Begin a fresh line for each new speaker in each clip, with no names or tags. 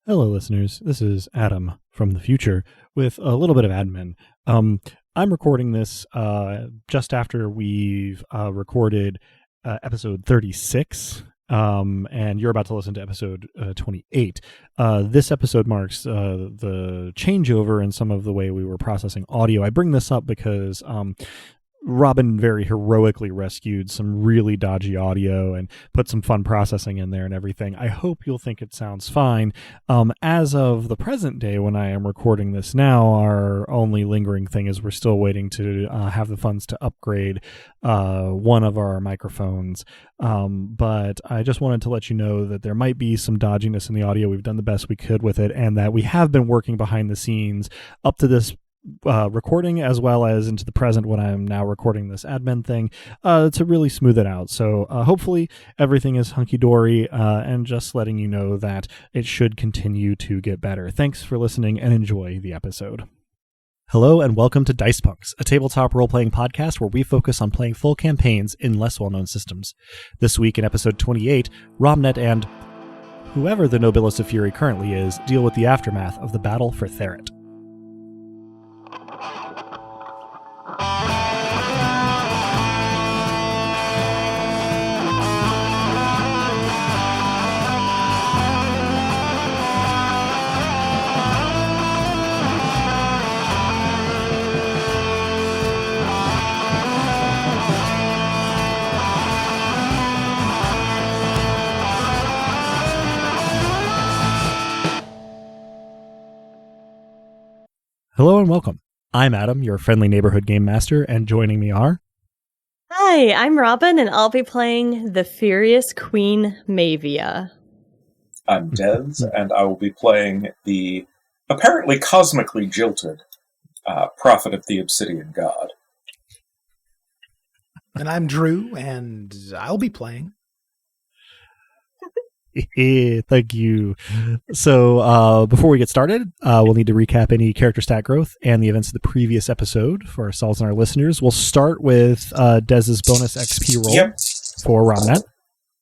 Hello, listeners. This is Adam from the future with a little bit of admin. I'm recording this just after we've recorded episode 36, and you're about to listen to episode 28. This episode marks the changeover in some of the way we were processing audio. I bring this up because Robin very heroically rescued some really dodgy audio and put some fun processing in there and everything. I hope you'll think it sounds fine. As of the present day, when I am recording this now, our only lingering thing is we're still waiting to have the funds to upgrade one of our microphones. But I just wanted to let you know that there might be some dodginess in the audio. We've done the best we could with it, and that we have been working behind the scenes up to this recording as well as into the present when I'm now recording this admin thing to really smooth it out. So hopefully everything is hunky-dory, and just letting you know that it should continue to get better. Thanks for listening and enjoy the episode. Hello and welcome to Dice Punks, a tabletop role-playing podcast where we focus on playing full campaigns in less well-known systems. This week in episode 28, Romnet and whoever the Nobilis of Fury currently is deal with the aftermath of the battle for Theret. Hello and welcome. I'm Adam, your friendly neighborhood game master, and joining me are...
Hi, I'm Robin, and I'll be playing the Furious Queen Mavia.
I'm Dez, and I will be playing the apparently cosmically jilted Prophet of the Obsidian God.
And I'm Drew, and I'll be playing.
Thank you. So before we get started, we'll need to recap any character stat growth and the events of the previous episode for ourselves and our listeners. We'll start with Dez's bonus XP roll for Romnet.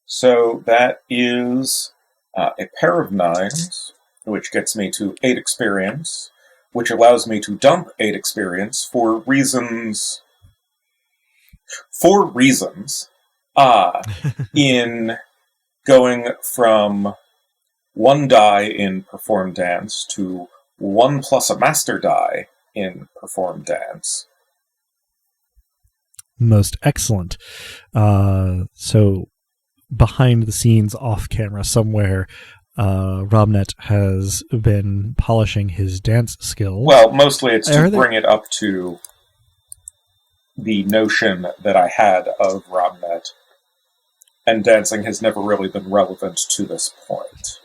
So that is a pair of 9s, which gets me to 8 experience, which allows me to dump 8 experience for reasons... in... going from 1 die in Perform Dance to 1 plus a master die in Perform Dance.
Most excellent. So behind the scenes, off camera somewhere, Romnet has been polishing his dance skills.
Well, mostly it's to bring it up to the notion that I had of Romnet. And dancing has never really been relevant to this point.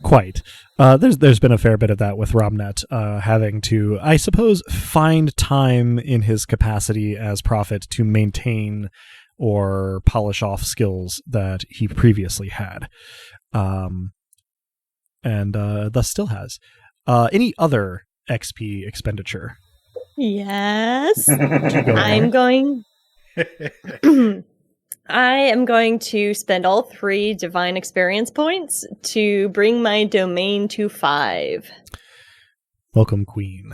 Quite. There's been a fair bit of that with Romnet, having to, I suppose, find time in his capacity as Prophet to maintain or polish off skills that he previously had. And thus still has. Any other XP expenditure?
Yes. I am going to spend all 3 divine experience points to bring my domain to 5.
Welcome, Queen.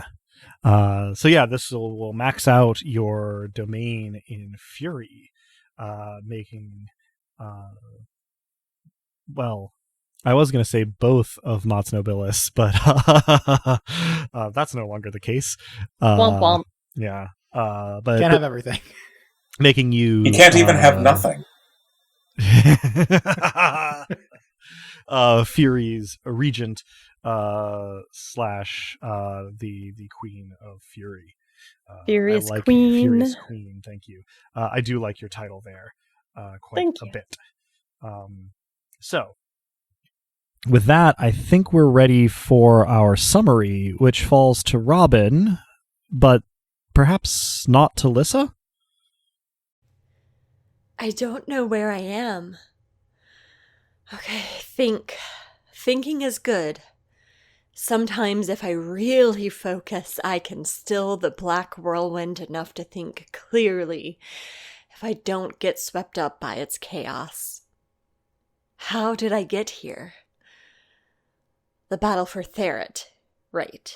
So yeah, this will max out your domain in Fury, making, well, I was going to say both of Mots Nobilis, but that's no longer the case.
Womp womp.
Yeah. But
can't have everything.
Making you...
You can't even have nothing.
Fury's regent slash the Queen of Fury.
Furious Queen.
Furious Queen, thank you. I do like your title there quite a bit. So, with that, I think we're ready for our summary, which falls to Robin, but perhaps not to Lissa?
I don't know where I am. Okay, Thinking is good. Sometimes if I really focus, I can still the black whirlwind enough to think clearly if I don't get swept up by its chaos. How did I get here? The battle for Therrit. Right.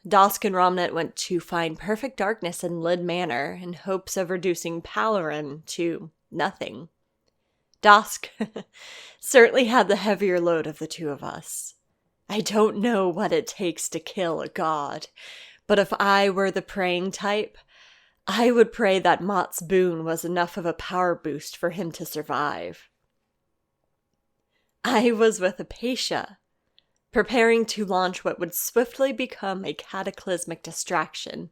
Dosk and Romnet went to find perfect darkness in Lid Manor in hopes of reducing Palarin to nothing. Dosk certainly had the heavier load of the two of us. I don't know what it takes to kill a god, but if I were the praying type, I would pray that Mott's boon was enough of a power boost for him to survive. I was with Apatia, preparing to launch what would swiftly become a cataclysmic distraction.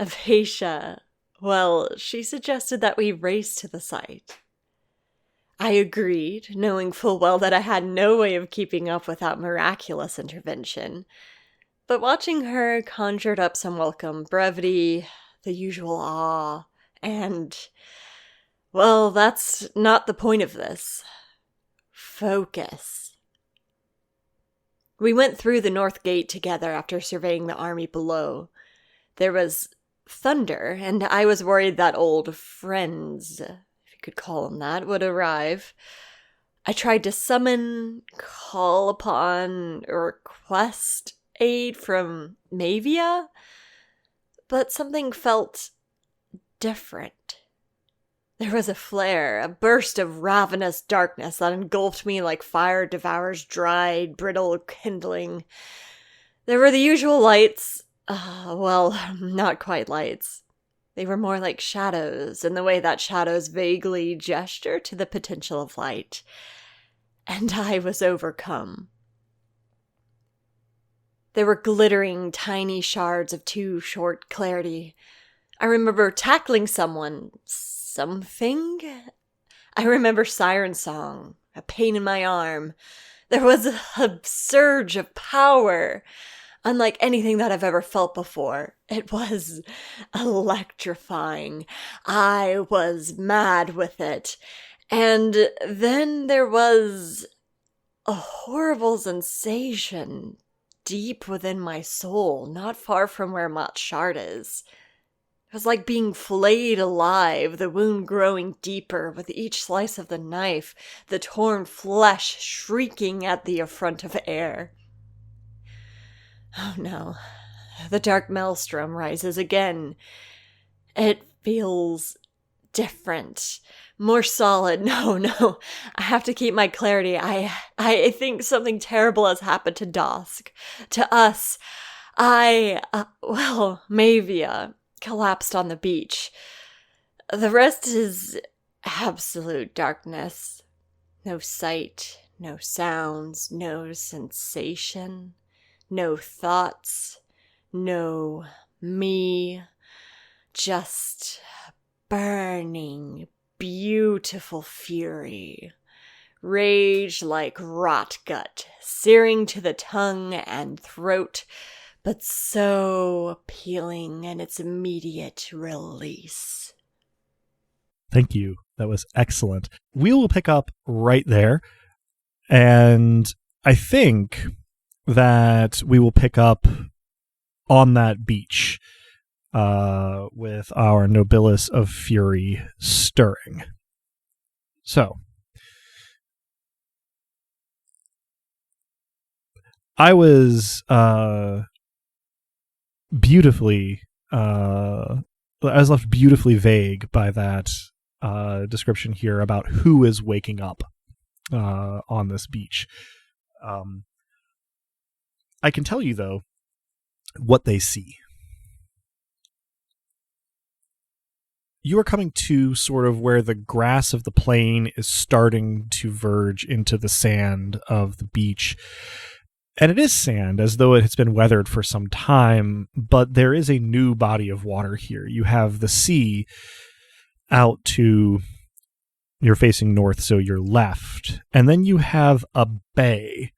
Apatia, well, she suggested that we race to the site. I agreed, knowing full well that I had no way of keeping up without miraculous intervention. But watching her conjured up some welcome brevity, the usual awe, and, well, that's not the point of this. Focus. We went through the north gate together after surveying the army below. There was thunder, and I was worried that old friends, if you could call them that, would arrive. I tried to summon, call upon, request aid from Mavia, but something felt different. There was a flare, a burst of ravenous darkness that engulfed me like fire devours dried, brittle kindling. There were the usual lights. Well, not quite lights. They were more like shadows, in the way that shadows vaguely gesture to the potential of light. And I was overcome. There were glittering, tiny shards of too short clarity. I remember tackling something. I remember Siren Song, a pain in my arm. There was a surge of power, unlike anything that I've ever felt before. It was electrifying. I was mad with it. And then there was a horrible sensation deep within my soul, not far from where Mott Shard is. It was like being flayed alive, the wound growing deeper with each slice of the knife, the torn flesh shrieking at the affront of air. Oh no, the dark maelstrom rises again. It feels different, more solid. No, I have to keep my clarity. I think something terrible has happened to Dosk, to us. Mavia collapsed on the beach. The rest is absolute darkness. No sight, no sounds, no sensation, no thoughts, no me. Just burning, beautiful fury. Rage like rot gut, searing to the tongue and throat, but so appealing in its immediate release.
Thank you. That was excellent. We will pick up right there. And I think that we will pick up on that beach with our Nobilis of Fury stirring. So, I was left beautifully vague by that description here about who is waking up on this beach. I can tell you, though, what they see. You are coming to sort of where the grass of the plain is starting to verge into the sand of the beach. And it is sand, as though it has been weathered for some time, but there is a new body of water here. You have the sea out to, you're facing north, so you're left. And then you have a bay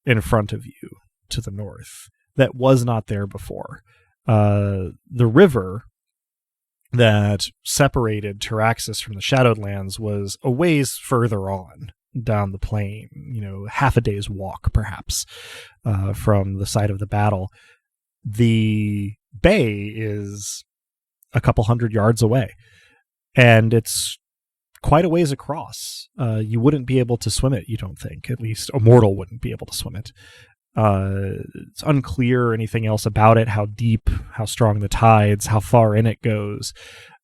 in front of you to the north that was not there before. The river that separated Taraxis from the Shadowed Lands was a ways further on down the plain, half a day's walk perhaps from the site of the battle. The bay is a couple 100 yards away, and it's quite a ways across. You wouldn't be able to swim it, you don't think. At least a mortal wouldn't be able to swim it. It's unclear anything else about it, how deep, how strong the tides, how far in it goes.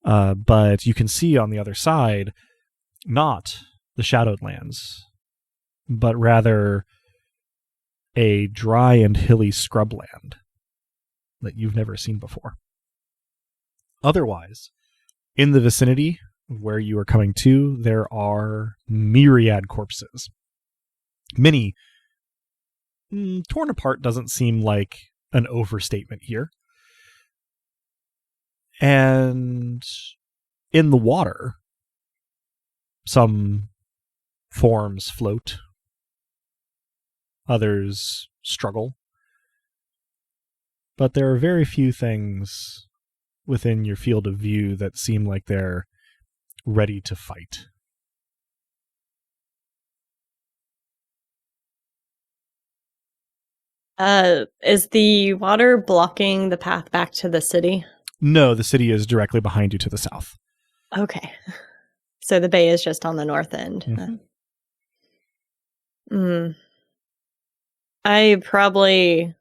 But you can see on the other side, not the Shadowed Lands, but rather a dry and hilly scrubland that you've never seen before. Otherwise, in the vicinity of where you are coming to, there are myriad corpses. Many torn apart doesn't seem like an overstatement here. And in the water, some forms float, others struggle. But there are very few things within your field of view that seem like they're ready to fight.
Is the water blocking the path back to the city?
No, the city is directly behind you to the south.
Okay. So the bay is just on the north end. I probably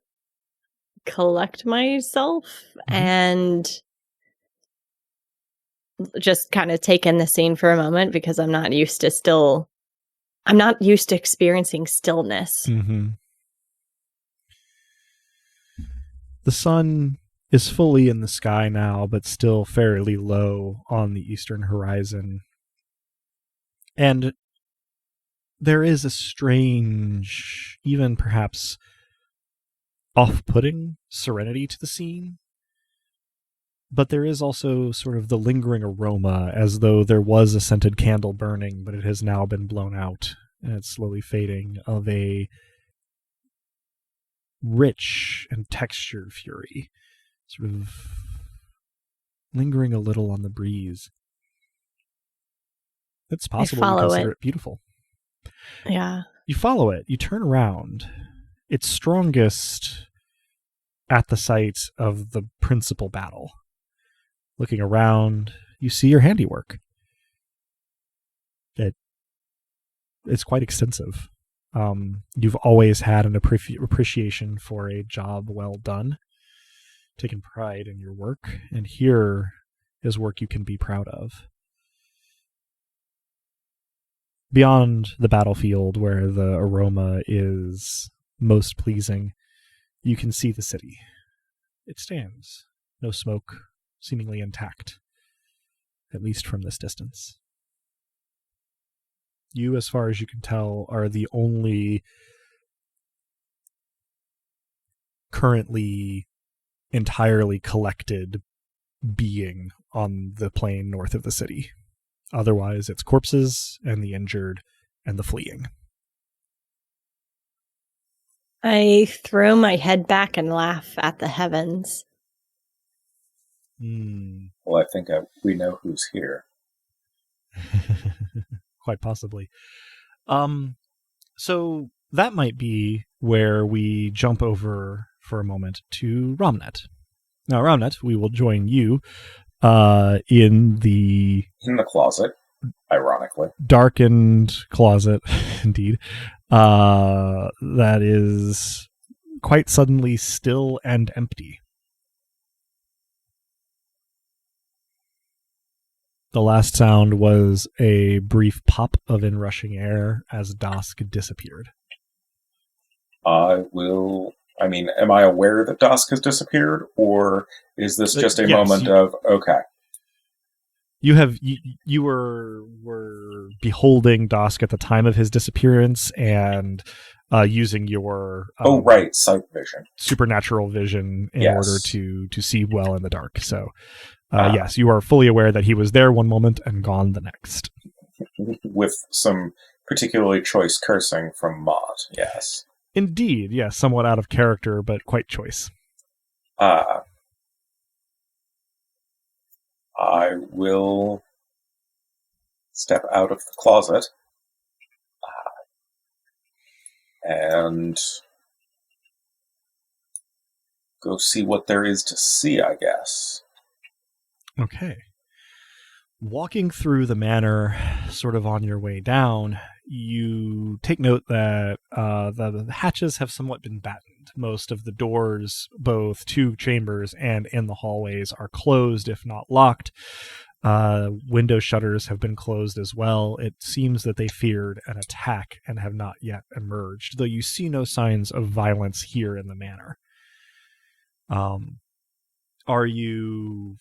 collect myself and just kind of take in the scene for a moment, because I'm not used to experiencing stillness.
The sun is fully in the sky now, but still fairly low on the eastern horizon. And there is a strange, even perhaps off-putting serenity to the scene. But there is also sort of the lingering aroma, as though there was a scented candle burning, but it has now been blown out, and it's slowly fading, of a rich and textured fury, sort of lingering a little on the breeze. It's possible you consider it beautiful.
Yeah.
You follow it. You turn around. It's strongest at the site of the principal battle. Looking around, you see your handiwork. It's quite extensive. You've always had an appreciation for a job well done, taken pride in your work, and here is work you can be proud of. Beyond the battlefield, where the aroma is most pleasing, you can see the city. It stands, no smoke, seemingly intact, at least from this distance. You, as far as you can tell, are the only currently entirely collected being on the plain north of the city. Otherwise, it's corpses and the injured and the fleeing.
I throw my head back and laugh at the heavens.
Well, I think we know who's here.
Quite possibly. So that might be where we jump over for a moment to Romnet. Now, Romnet, we will join you in the
closet, ironically.
Darkened closet, indeed. That is quite suddenly still and empty. The last sound was a brief pop of inrushing air as Dosk disappeared.
Am I aware that Dosk has disappeared, or is this just a moment of, okay?
You were beholding Dosk at the time of his disappearance and using your
sight vision,
supernatural vision in order to see well in the dark. So yes, you are fully aware that he was there one moment and gone the next.
With some particularly choice cursing from Maud, yes.
Indeed, yes, somewhat out of character, but quite choice.
I will step out of the closet and go see what there is to see, I guess.
Okay. Walking through the manor, sort of on your way down, you take note that the hatches have somewhat been battened. Most of the doors, both to chambers and in the hallways, are closed, if not locked. Window shutters have been closed as well. It seems that they feared an attack and have not yet emerged, though you see no signs of violence here in the manor. Are you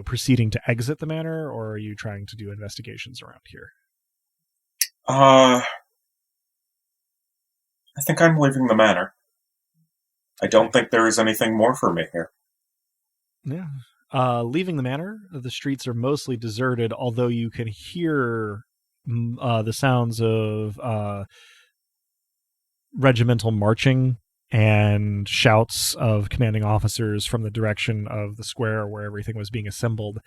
proceeding to exit the manor, or are you trying to do investigations around here?
I think I'm leaving the manor. I don't think there is anything more for me here.
Yeah. Leaving the manor, the streets are mostly deserted, although you can hear the sounds of regimental marching and shouts of commanding officers from the direction of the square where everything was being assembled.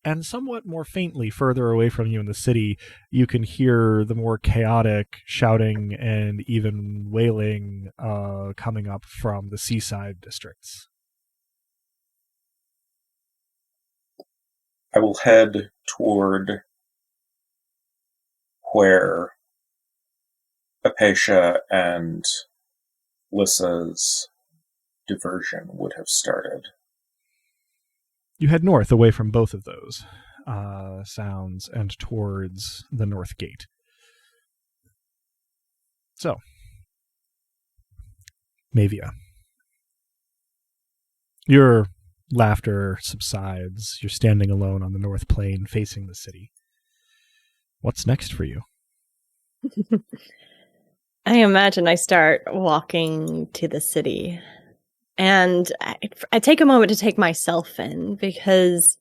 And somewhat more faintly, further away from you in the city, you can hear the more chaotic shouting and even wailing coming up from the seaside districts.
I will head toward where Apatia and Lissa's diversion would have started.
You head north away from both of those sounds and towards the north gate. So, Mavia, your laughter subsides. You're standing alone on the north plain facing the city. What's next for you?
I imagine I start walking to the city, and I take a moment to take myself in, because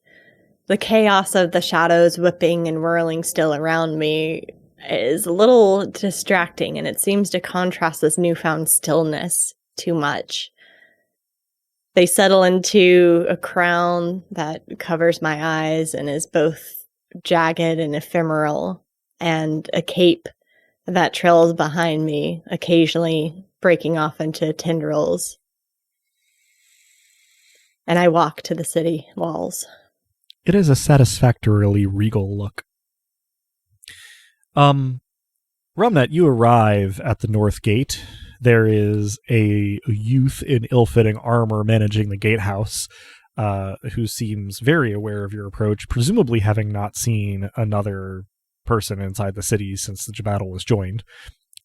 the chaos of the shadows whipping and whirling still around me is a little distracting, and it seems to contrast this newfound stillness too much. They settle into a crown that covers my eyes and is both jagged and ephemeral, and a cape that trails behind me, occasionally breaking off into tendrils. And I walk to the city walls.
It is a satisfactorily regal look. Rumnet, you arrive at the north gate. There is a youth in ill-fitting armor managing the gatehouse, who seems very aware of your approach, presumably having not seen another person inside the city since the battle was joined.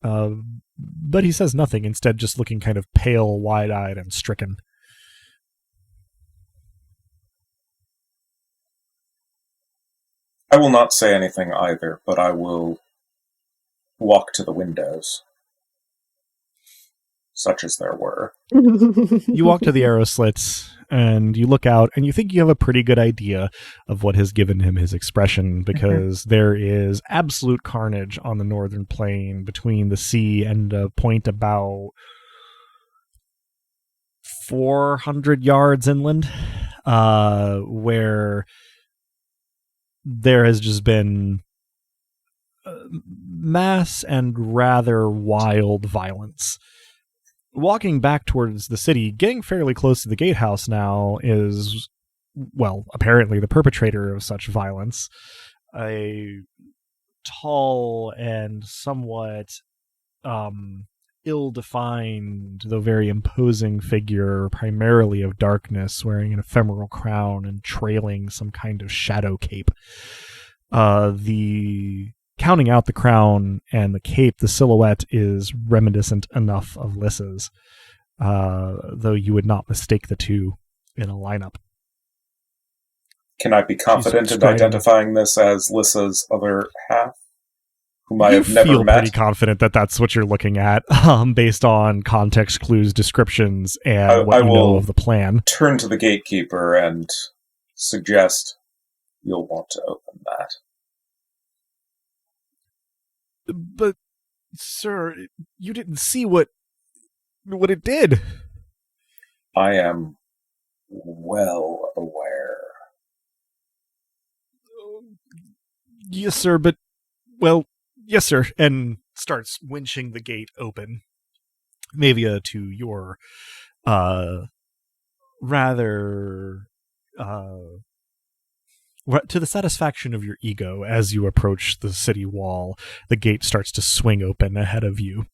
But he says nothing, instead just looking kind of pale, wide-eyed, and stricken.
I will not say anything either, but I will walk to the windows, such as there were.
You walk to the arrow slits, and you look out, and you think you have a pretty good idea of what has given him his expression, because there is absolute carnage on the northern plain between the sea and a point about 400 yards inland, where there has just been mass and rather wild violence. Walking back towards the city, getting fairly close to the gatehouse now is, well, apparently the perpetrator of such violence. A tall and somewhat ill-defined, though very imposing figure, primarily of darkness, wearing an ephemeral crown and trailing some kind of shadow cape. Counting out the crown and the cape, the silhouette is reminiscent enough of Lissa's, though you would not mistake the two in a lineup.
Can I be confident in identifying this as Lissa's other half, whom I have never met?
You feel pretty confident that that's what you're looking at, based on context clues, descriptions, and what you know of the plan.
Turn to the gatekeeper and suggest you'll want to open that.
But, sir, you didn't see what it did.
I am well aware.
Yes, sir, but, well, yes, sir, and starts winching the gate open. Mavia, to your rather To the satisfaction of your ego, as you approach the city wall, the gate starts to swing open ahead of you,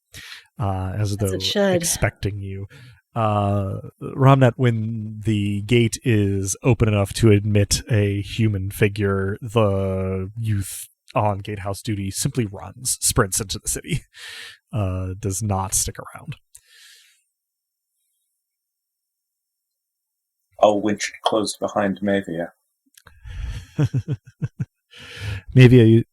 as though
it should.
expecting you. Ramnet, when the gate is open enough to admit a human figure, the youth on gatehouse duty simply runs, sprints into the city, does not stick around.
I'll winch it closed behind Mavia.
Maybe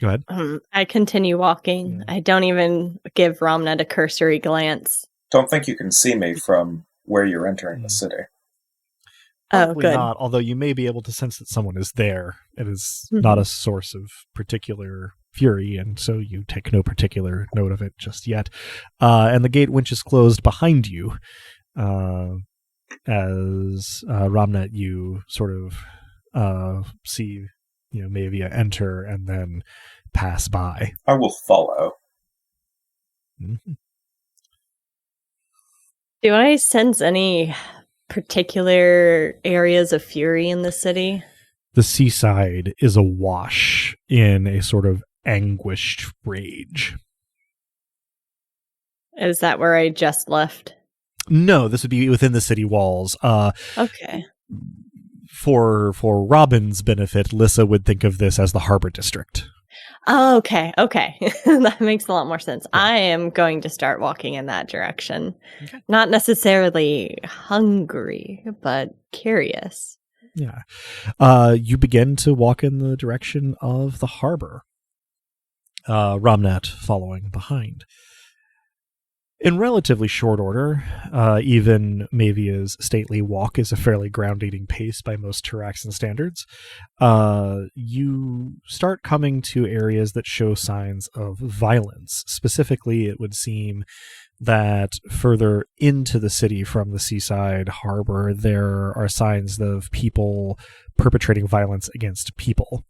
go ahead.
I continue walking. I don't even give Ramnet a cursory glance.
Don't think you can see me from where you're entering the city.
Probably
good.
not, although you may be able to sense that someone is there. It is not a source of particular fury, and so you take no particular note of it just yet. And the gate winch is closed behind you. As Ramnet, you sort of see, Mavia enter and then pass by.
I will follow.
Mm-hmm.
Do I sense any particular areas of fury in the city?
The seaside is awash in a sort of anguished rage.
Is that where I just left?
No, this would be within the city walls.
Okay.
For Robin's benefit, Lissa would think of this as the harbor district.
Oh, okay. That makes a lot more sense. Yeah. I am going to start walking in that direction. Okay. Not necessarily hungry, but curious.
Yeah. You begin to walk in the direction of the harbor. Ramnet following behind. In relatively short order, even Mavia's stately walk is a fairly ground-eating pace by most Taraxan standards. You start coming to areas that show signs of violence. Specifically, it would seem that further into the city from the seaside harbor, there are signs of people perpetrating violence against people.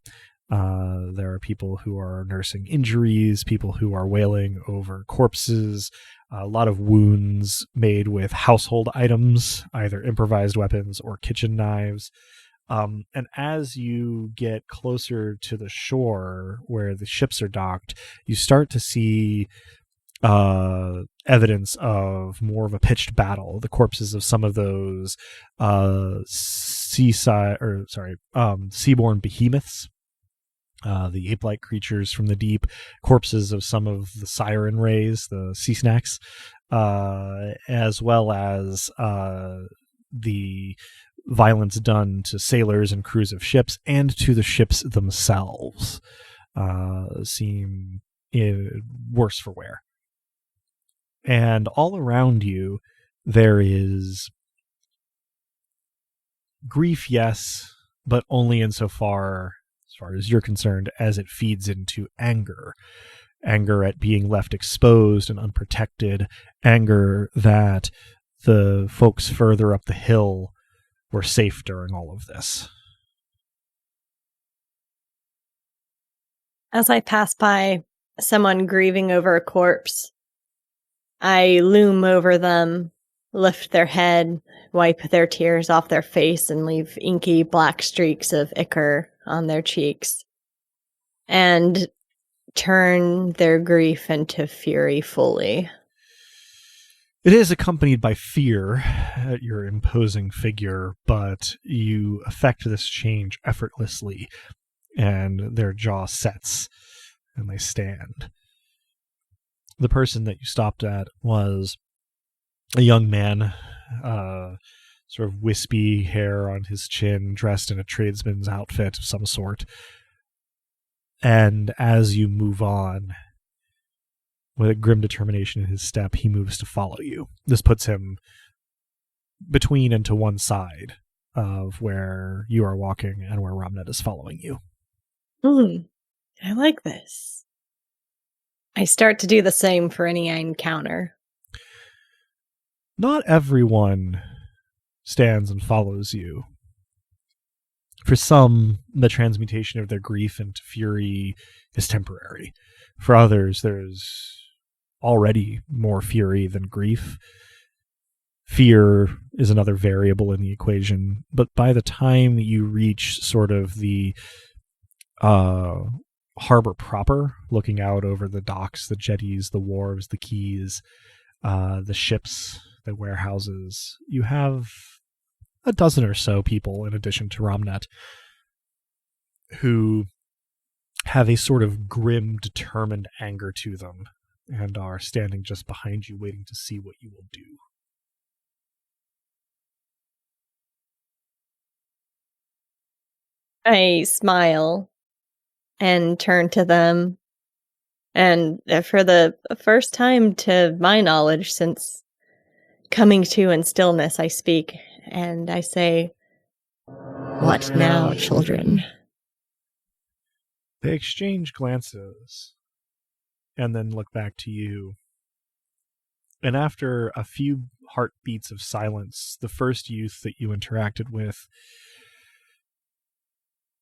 There are people who are nursing injuries, people who are wailing over corpses, a lot of wounds made with household items, either improvised weapons or kitchen knives. And as you get closer to the shore where the ships are docked, you start to see evidence of more of a pitched battle. The corpses of some of those seaborne behemoths. The ape-like creatures from the deep, corpses of some of the siren rays, the sea snacks, as well as the violence done to sailors and crews of ships and to the ships themselves seem worse for wear. And all around you, there is grief, yes, but only insofar as you're concerned, as it feeds into anger at being left exposed and unprotected, anger that the folks further up the hill were safe during all of this.
As I pass by someone grieving over a corpse, I loom over them, lift their head, wipe their tears off their face, and leave inky black streaks of ichor on their cheeks, and turn their grief into fury fully.
It is accompanied by fear at your imposing figure, but you effect this change effortlessly, and their jaw sets, and they stand. The person that you stopped at was a young man, sort of wispy hair on his chin, dressed in a tradesman's outfit of some sort. And as you move on, with a grim determination in his step, he moves to follow you. This puts him between and to one side of where you are walking and where Ramnet is following you.
I like this. I start to do the same for any I encounter.
Not everyone stands and follows you. For some, the transmutation of their grief into fury is temporary. For others, there's already more fury than grief. Fear is another variable in the equation. But by the time you reach sort of the harbor proper, looking out over the docks, the jetties, the wharves, the quays, the ships, the warehouses, you have a dozen or so people, in addition to Romnet, who have a sort of grim, determined anger to them and are standing just behind you, waiting to see what you will do.
I smile and turn to them, and for the first time to my knowledge since coming to in stillness, I speak, and I say, "What now, children?"
They exchange glances and then look back to you. And after a few heartbeats of silence, the first youth that you interacted with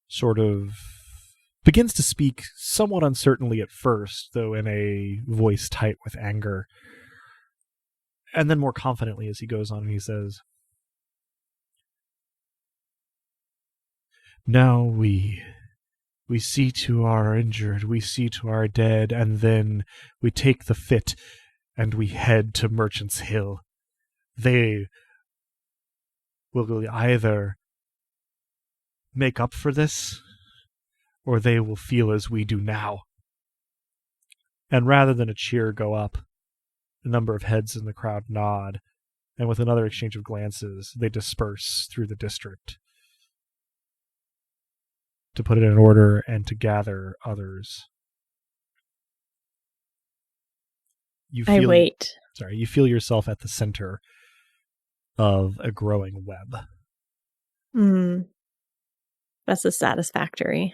sort of begins to speak somewhat uncertainly at first, though in a voice tight with anger. And then more confidently as he goes on, and he says, "Now we see to our injured, we see to our dead, and then we take the fit and we head to Merchant's Hill. They will either make up for this, or they will feel as we do now." And rather than a cheer go up, a number of heads in the crowd nod, and with another exchange of glances, they disperse through the district to put it in order and to gather others.
I wait.
You feel yourself at the center of a growing web.
That's a satisfactory.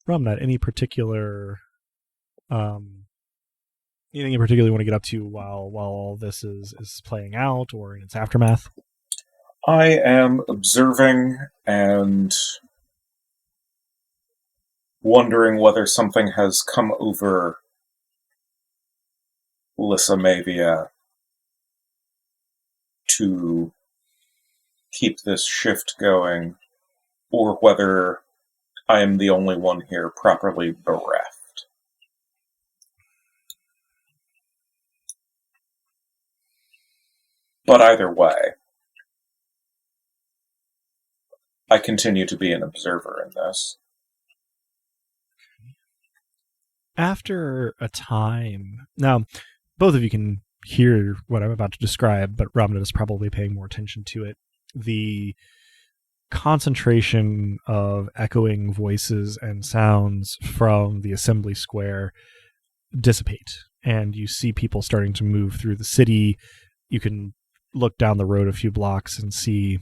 Romnut, anything in particular you want to get up to while all this is playing out or in its aftermath?
I am observing and wondering whether something has come over Lyssamavia to keep this shift going, or whether I am the only one here properly bereft. But either way, I continue to be an observer in this.
After a time, now, both of you can hear what I'm about to describe, but Romnut is probably paying more attention to it. The concentration of echoing voices and sounds from the assembly square dissipate, and you see people starting to move through the city. You can look down the road a few blocks and see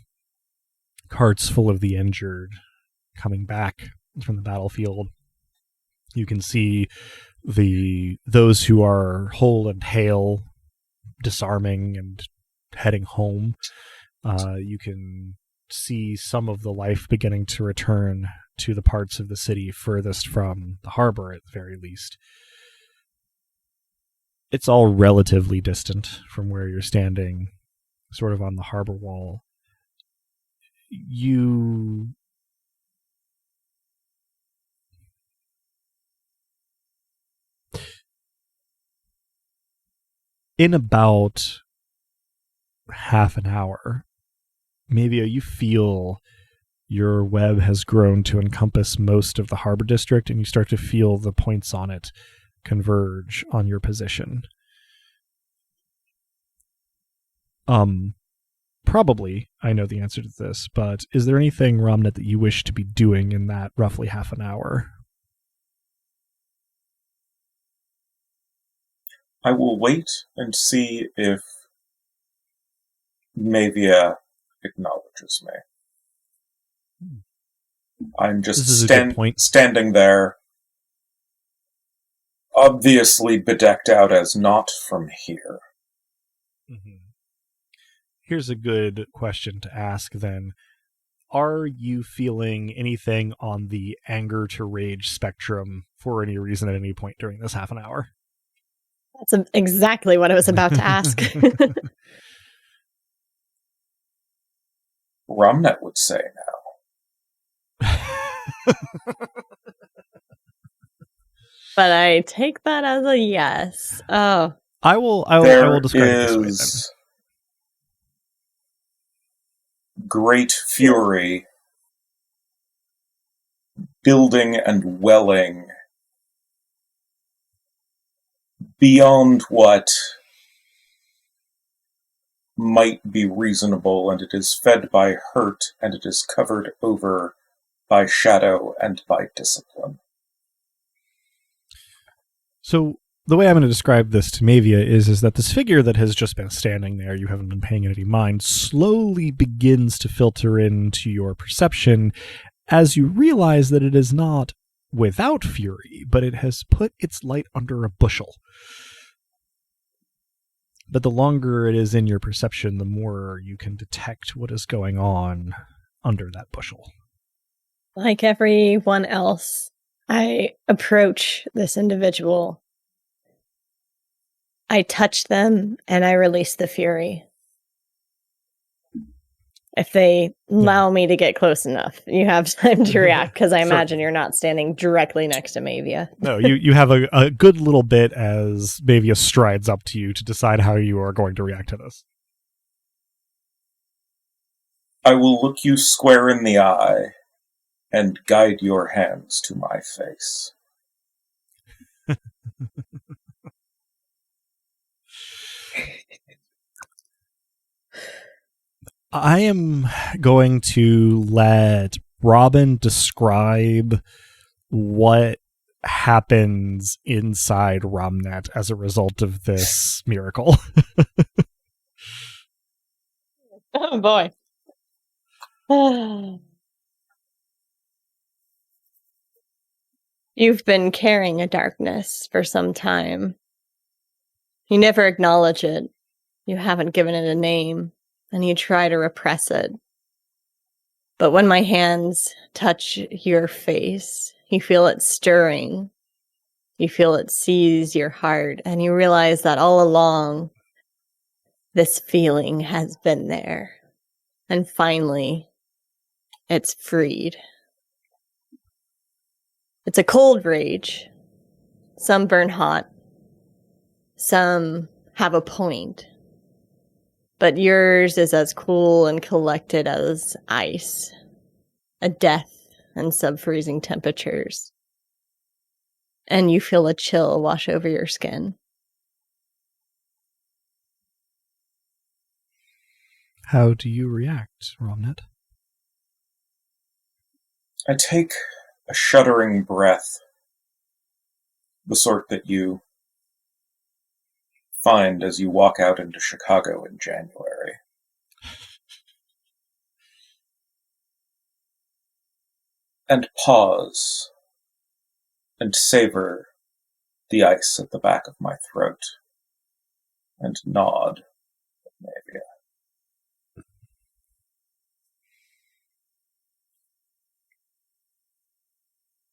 carts full of the injured coming back from the battlefield. You can see those who are whole and hale disarming and heading home. You can see some of the life beginning to return to the parts of the city furthest from the harbor, at the very least. It's all relatively distant from where you're standing, sort of on the harbor wall. In about half an hour, maybe you feel your web has grown to encompass most of the harbor district, and you start to feel the points on it converge on your position. Probably, I know the answer to this, but is there anything, Romnet, that you wish to be doing in that roughly half an hour?
I will wait and see if Mavia acknowledges me. I'm just standing there, obviously bedecked out as not from here.
Mm-hmm. Here's a good question to ask then. Are you feeling anything on the anger to rage spectrum for any reason at any point during this half an hour?
That's exactly what I was about to ask.
Romnet would say now.
But I take that as a yes. Oh.
I will describe it this way then.
Great fury building and welling beyond what might be reasonable, and it is fed by hurt, and it is covered over by shadow and by discipline.
So the way I'm going to describe this to Mavia is that this figure that has just been standing there, you haven't been paying any mind, slowly begins to filter into your perception as you realize that it is not without fury, but it has put its light under a bushel. But the longer it is in your perception, the more you can detect what is going on under that bushel.
Like everyone else, I approach this individual. I touch them and I release the fury. If they allow me to get close enough, you have time to react, because I imagine you're not standing directly next to Mavia.
No, you have a good little bit as Mavia strides up to you to decide how you are going to react to this.
I will look you square in the eye and guide your hands to my face.
I am going to let Robin describe what happens inside Romnet as a result of this miracle.
Oh boy. You've been carrying a darkness for some time. You never acknowledge it. You haven't given it a name, and you try to repress it. But when my hands touch your face, you feel it stirring. You feel it seize your heart, and you realize that all along, this feeling has been there. And finally, it's freed. It's a cold rage. Some burn hot. Some have a point. But yours is as cool and collected as ice. A death and sub-freezing temperatures. And you feel a chill wash over your skin.
How do you react, Romnet?
I take a shuddering breath, the sort that you find as you walk out into Chicago in January. And pause and savor the ice at the back of my throat and nod at Navia.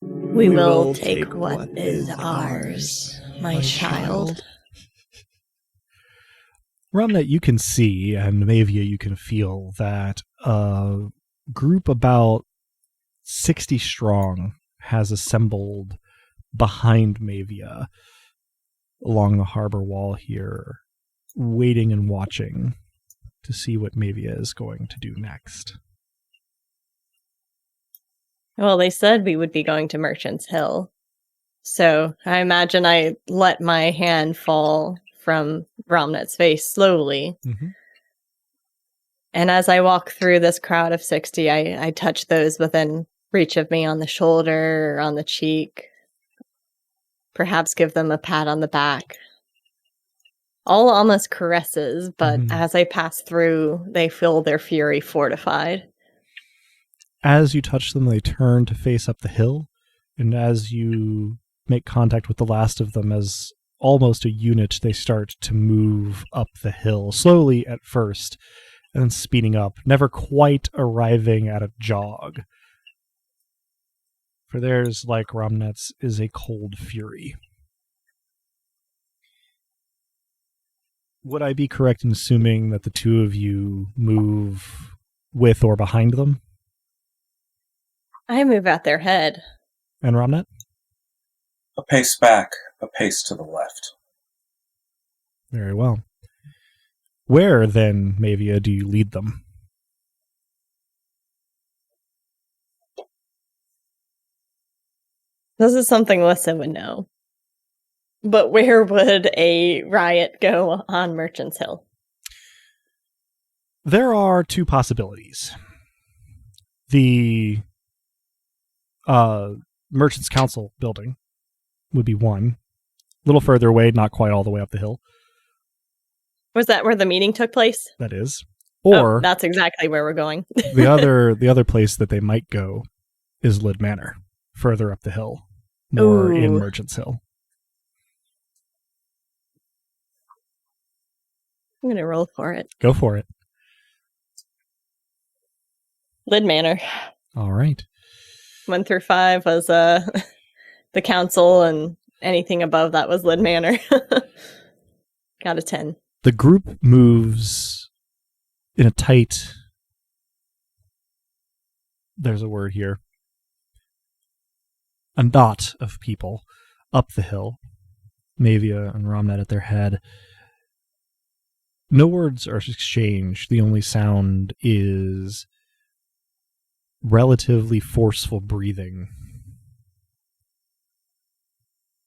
We will take what is ours, my child.
Romnet, you can see, and Mavia, you can feel that a group about 60 strong has assembled behind Mavia along the harbor wall here, waiting and watching to see what Mavia is going to do next.
Well, they said we would be going to Merchant's Hill. So I imagine I let my hand fall from Romnet's face slowly. Mm-hmm. And as I walk through this crowd of 60, I touch those within reach of me on the shoulder or on the cheek. Perhaps give them a pat on the back. All almost caresses, but as I pass through, they feel their fury fortified.
As you touch them, they turn to face up the hill, and as you make contact with the last of them, as almost a unit, they start to move up the hill, slowly at first, and then speeding up, never quite arriving at a jog. For theirs, like Romnet's, is a cold fury. Would I be correct in assuming that the two of you move with or behind them?
I move at their head.
And Romnet?
A pace back, a pace to the left.
Very well. Where, then, Mavia, do you lead them?
This is something Lissa would know. But where would a riot go on Merchant's Hill?
There are two possibilities. The Merchants Council building would be one. A little further away, not quite all the way up the hill.
Was that where the meeting took place?
That is. Or
that's exactly where we're going.
the other place that they might go is Lid Manor, further up the hill, more in Merchants Hill.
I'm going to roll for it.
Go for it.
Lid Manor.
All right.
1 through 5 was the council, and anything above that was Lid Manor. Got a 10.
The group moves in a tight... There's a word here. A knot of people up the hill. Mavia and Romnet at their head. No words are exchanged. The only sound is relatively forceful breathing.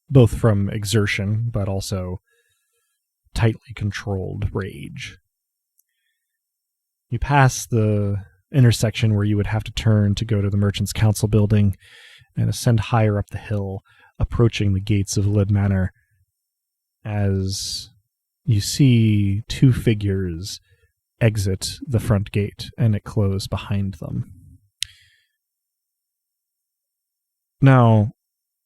Both from exertion, but also tightly controlled rage. You pass the intersection where you would have to turn to go to the Merchants Council building and ascend higher up the hill, approaching the gates of Lid Manor, as you see two figures exit the front gate and it close behind them. Now,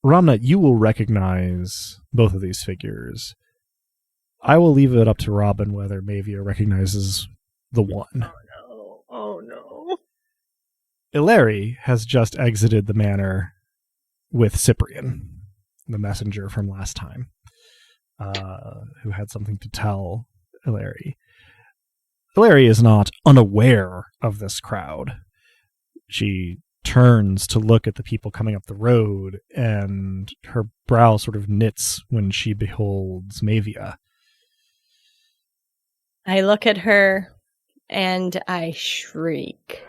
Romnet, you will recognize both of these figures. I will leave it up to Robin whether Mavia recognizes the one.
Oh no.
Ilari has just exited the manor with Cyprian, the messenger from last time, who had something to tell Ilari. Ilari is not unaware of this crowd. She turns to look at the people coming up the road, and her brow sort of knits when she beholds Mavia.
I look at her and I shriek.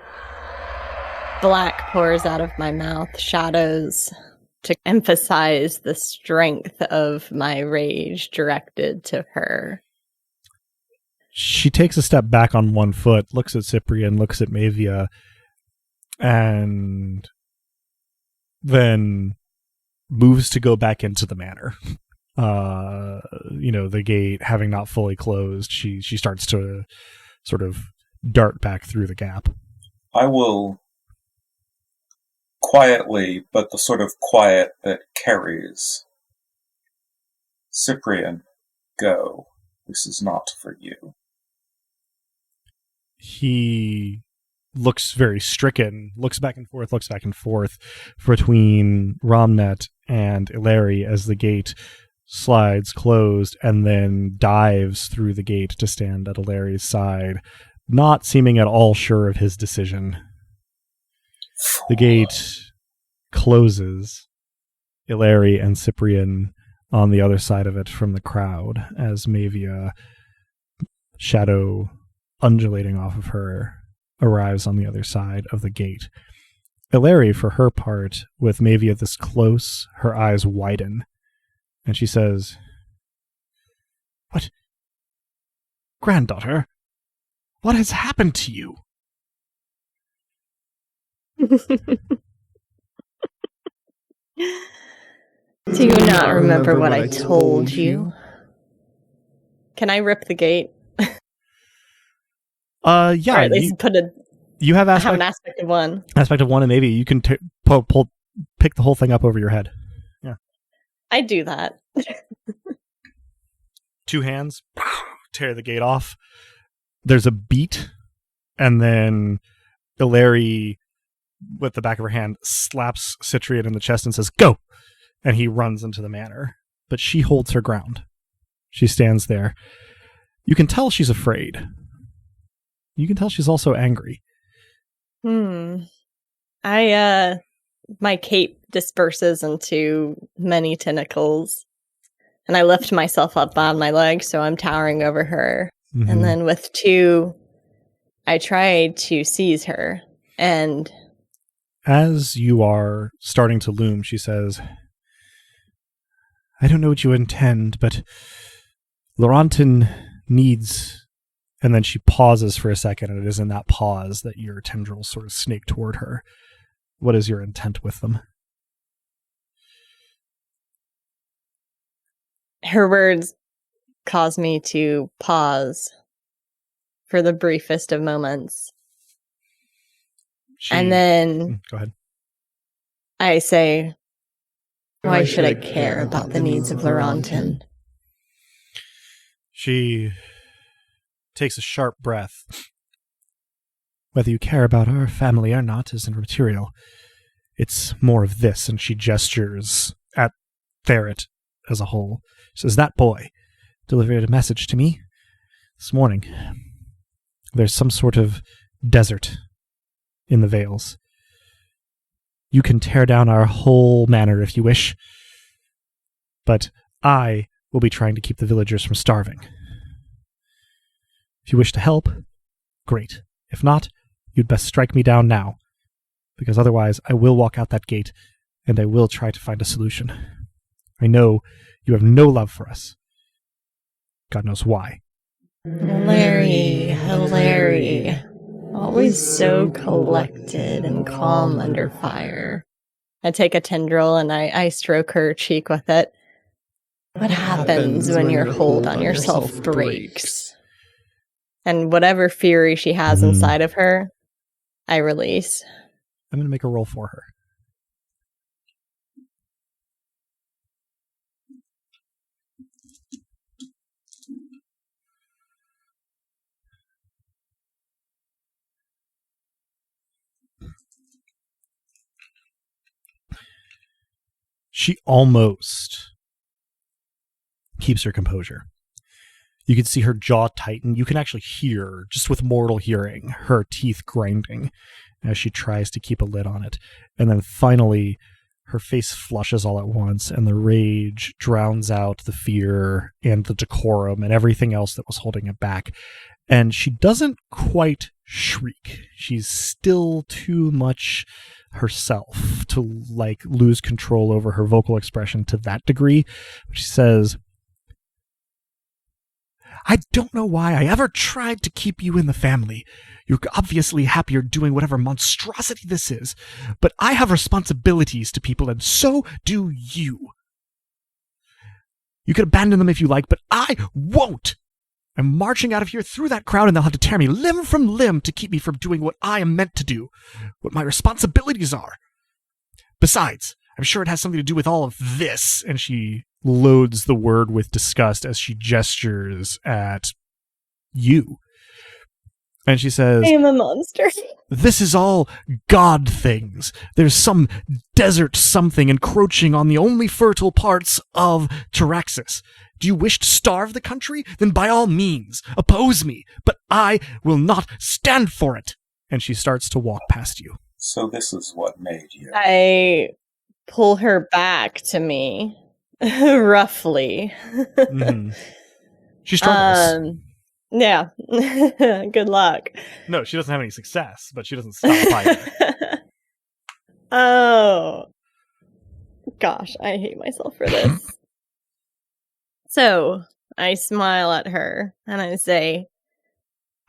Black pours out of my mouth, shadows to emphasize the strength of my rage directed to her.
She takes a step back on one foot, looks at Cyprian, looks at Mavia, and then moves to go back into the manor. The gate having not fully closed, she starts to sort of dart back through the gap.
I will quietly, but the sort of quiet that carries. Cyprian, go. This is not for you.
He looks very stricken, looks back and forth between Romnet and Ilari as the gate slides closed, and then dives through the gate to stand at Ilari's side, not seeming at all sure of his decision. The gate closes, Ilari and Cyprian on the other side of it from the crowd, as Mavia, shadow undulating off of her, arrives on the other side of the gate. Ilari, for her part, with Mavia this close, her eyes widen, and she says, "What? Granddaughter, what has happened to you?"
Do you not remember what I told you? Can I rip the gate?
Yeah.
Or at least
you have
an aspect of one.
Aspect of one, and maybe you can pick the whole thing up over your head. Yeah.
I do that.
Two hands, tear the gate off. There's a beat, and then Ilari, with the back of her hand, slaps Cyprian in the chest and says, "Go!" And he runs into the manor. But she holds her ground. She stands there. You can tell she's afraid. You can tell she's also angry.
My cape disperses into many tentacles, and I lift myself up on my legs, so I'm towering over her.
Mm-hmm.
And then with 2, I try to seize her, and
as you are starting to loom, she says, I don't know what you intend, but Laurentin needs... And then she pauses for a second, and it is in that pause that your tendrils sort of snake toward her. What is your intent with them?
her words cause me to pause for the briefest of moments. And then
go ahead.
I say, why should I care about the needs of Laurentin?
She takes a sharp breath. Whether you care about our family or not isn't material. It's more of this, and she gestures at Ferret as a whole. She says, that boy delivered a message to me this morning. There's some sort of desert in the Vales. You can tear down our whole manor if you wish, but I will be trying to keep the villagers from starving. If you wish to help, great. If not, you'd best strike me down now, because otherwise I will walk out that gate, and I will try to find a solution. I know you have no love for us. God knows why.
Larry, always so collected and calm under fire. I take a tendril and I stroke her cheek with it. What happens when your hold on yourself breaks? And whatever fury she has inside of her, I release.
I'm going to make a roll for her. She almost keeps her composure. You can see her jaw tighten. You can actually hear, just with mortal hearing, her teeth grinding as she tries to keep a lid on it. And then finally, her face flushes all at once, and the rage drowns out the fear and the decorum and everything else that was holding it back. And she doesn't quite shriek. She's still too much herself to lose control over her vocal expression to that degree. She says, I don't know why I ever tried to keep you in the family. You're obviously happier doing whatever monstrosity this is, but I have responsibilities to people, and so do you. You can abandon them if you like, but I won't. I'm marching out of here through that crowd, and they'll have to tear me limb from limb to keep me from doing what I am meant to do, what my responsibilities are. Besides, I'm sure it has something to do with all of this, and she loads the word with disgust as she gestures at you. And she says,
I am a monster.
This is all God things. There's some desert something encroaching on the only fertile parts of Taraxis. Do you wish to starve the country? Then by all means, oppose me, but I will not stand for it. And she starts to walk past you.
So this is what made you.
I pull her back to me, roughly.
Mm-hmm. She struggles.
Yeah. Good luck.
No, she doesn't have any success, but she doesn't stop either.
Oh. Gosh, I hate myself for this. So, I smile at her, and I say,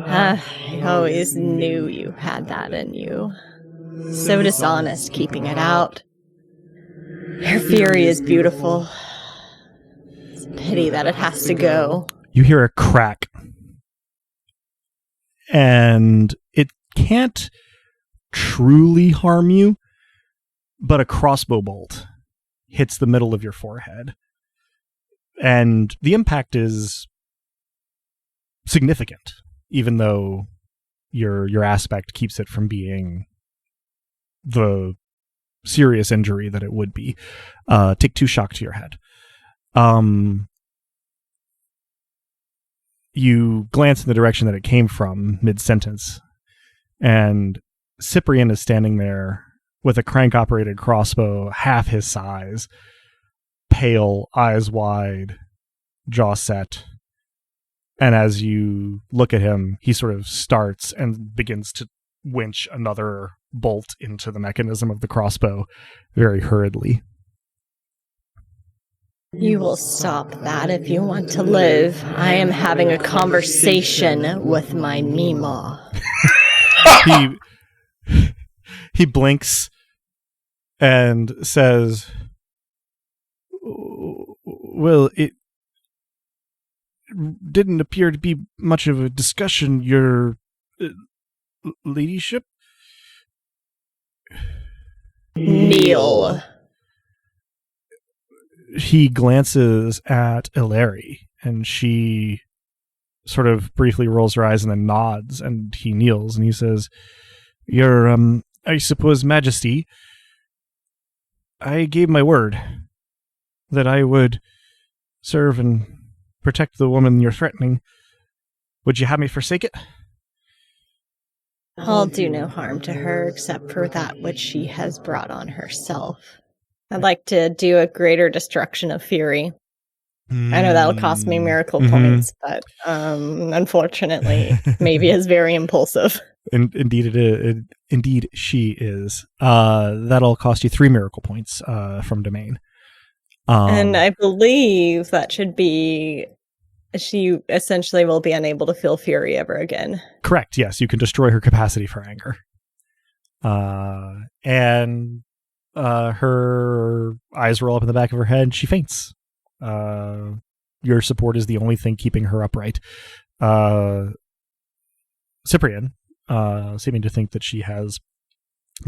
I always knew you had that in you. So dishonest keeping it out. Your fury is beautiful. It's a pity that it has to go.
You hear a crack. And it can't truly harm you, but a crossbow bolt hits the middle of your forehead. And the impact is significant, even though your aspect keeps it from being the serious injury that it would be. Take 2 shock to your head. You glance in the direction that it came from mid-sentence, and Cyprian is standing there with a crank-operated crossbow half his size, pale, eyes wide, jaw set. And as you look at him, he sort of starts and begins to winch another bolt into the mechanism of the crossbow very hurriedly.
You will stop that if you want to live. I am having a conversation with my Mima.
He blinks and says, well, it didn't appear to be much of a discussion, your ladyship.
Kneel.
He glances at Ilari, and she sort of briefly rolls her eyes and then nods, and he kneels, and he says, Your, I suppose, Majesty, I gave my word that I would serve and protect the woman you're threatening. Would you have me forsake it?
I'll do no harm to her except for that which she has brought on herself. I'd like to do a greater destruction of fury. I know that'll cost me miracle points, but unfortunately, maybe is very impulsive.
Indeed, it is. Indeed, she is. That'll cost you 3 miracle points from Domain.
And I believe that should be... She essentially will be unable to feel fury ever again.
Correct, yes. You can destroy her capacity for anger. And her eyes roll up in the back of her head. She faints. Your support is the only thing keeping her upright. Cyprian, seeming to think that she has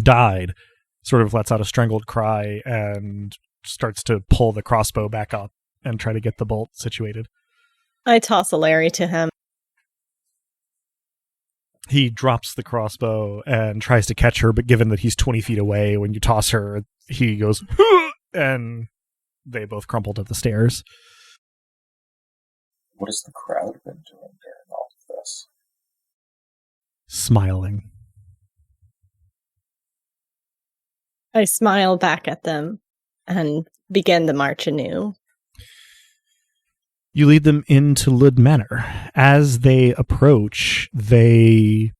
died, sort of lets out a strangled cry and starts to pull the crossbow back up and try to get the bolt situated.
I toss a Larry to him.
He drops the crossbow and tries to catch her, but given that he's 20 feet away, when you toss her, he goes, and they both crumple to the stairs.
What has the crowd been doing during all of this?
Smiling.
I smile back at them and begin the march anew.
You lead them into Lud Manor. As they approach, they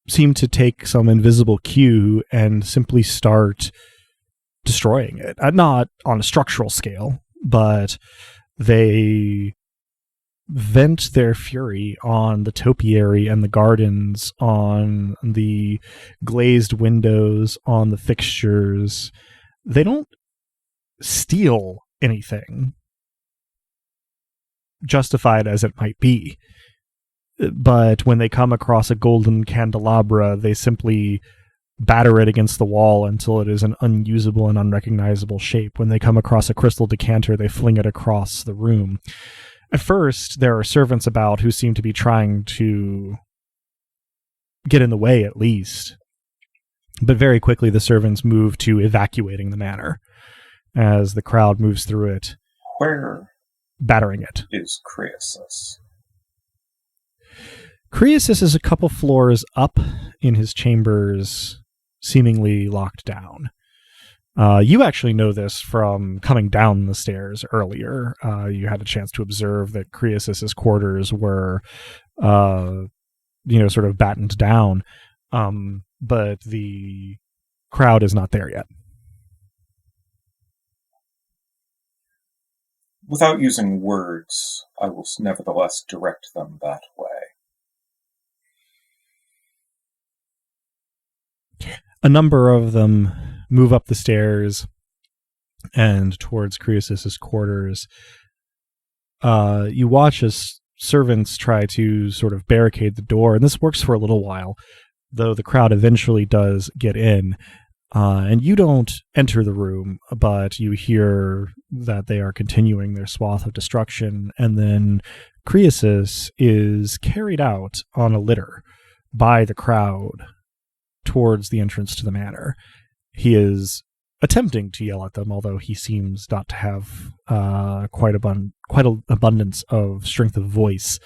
seem to take some invisible cue and simply start destroying it. Not on a structural scale, but they vent their fury on the topiary and the gardens, on the glazed windows, on the fixtures. They don't steal anything, justified as it might be. But when they come across a golden candelabra, they simply batter it against the wall until it is an unusable and unrecognizable shape. When they come across a crystal decanter, they fling it across the room. At first, there are servants about who seem to be trying to get in the way, at least. But very quickly, the servants move to evacuating the manor as the crowd moves through it.
Where
battering it.
Is Croesus?
Croesus is a couple floors up in his chambers, seemingly locked down. You actually know this from coming down the stairs earlier. You had a chance to observe that Croesus's quarters were, sort of battened down, but the crowd is not there yet.
Without using words, I will nevertheless direct them that way.
A number of them move up the stairs and towards Croesus's quarters. You watch as servants try to sort of barricade the door, and this works for a little while, though the crowd eventually does get in. And you don't enter the room, but you hear that they are continuing their swath of destruction, and then Croesus is carried out on a litter by the crowd towards the entrance to the manor. He is attempting to yell at them, although he seems not to have quite an abundance of strength of voice.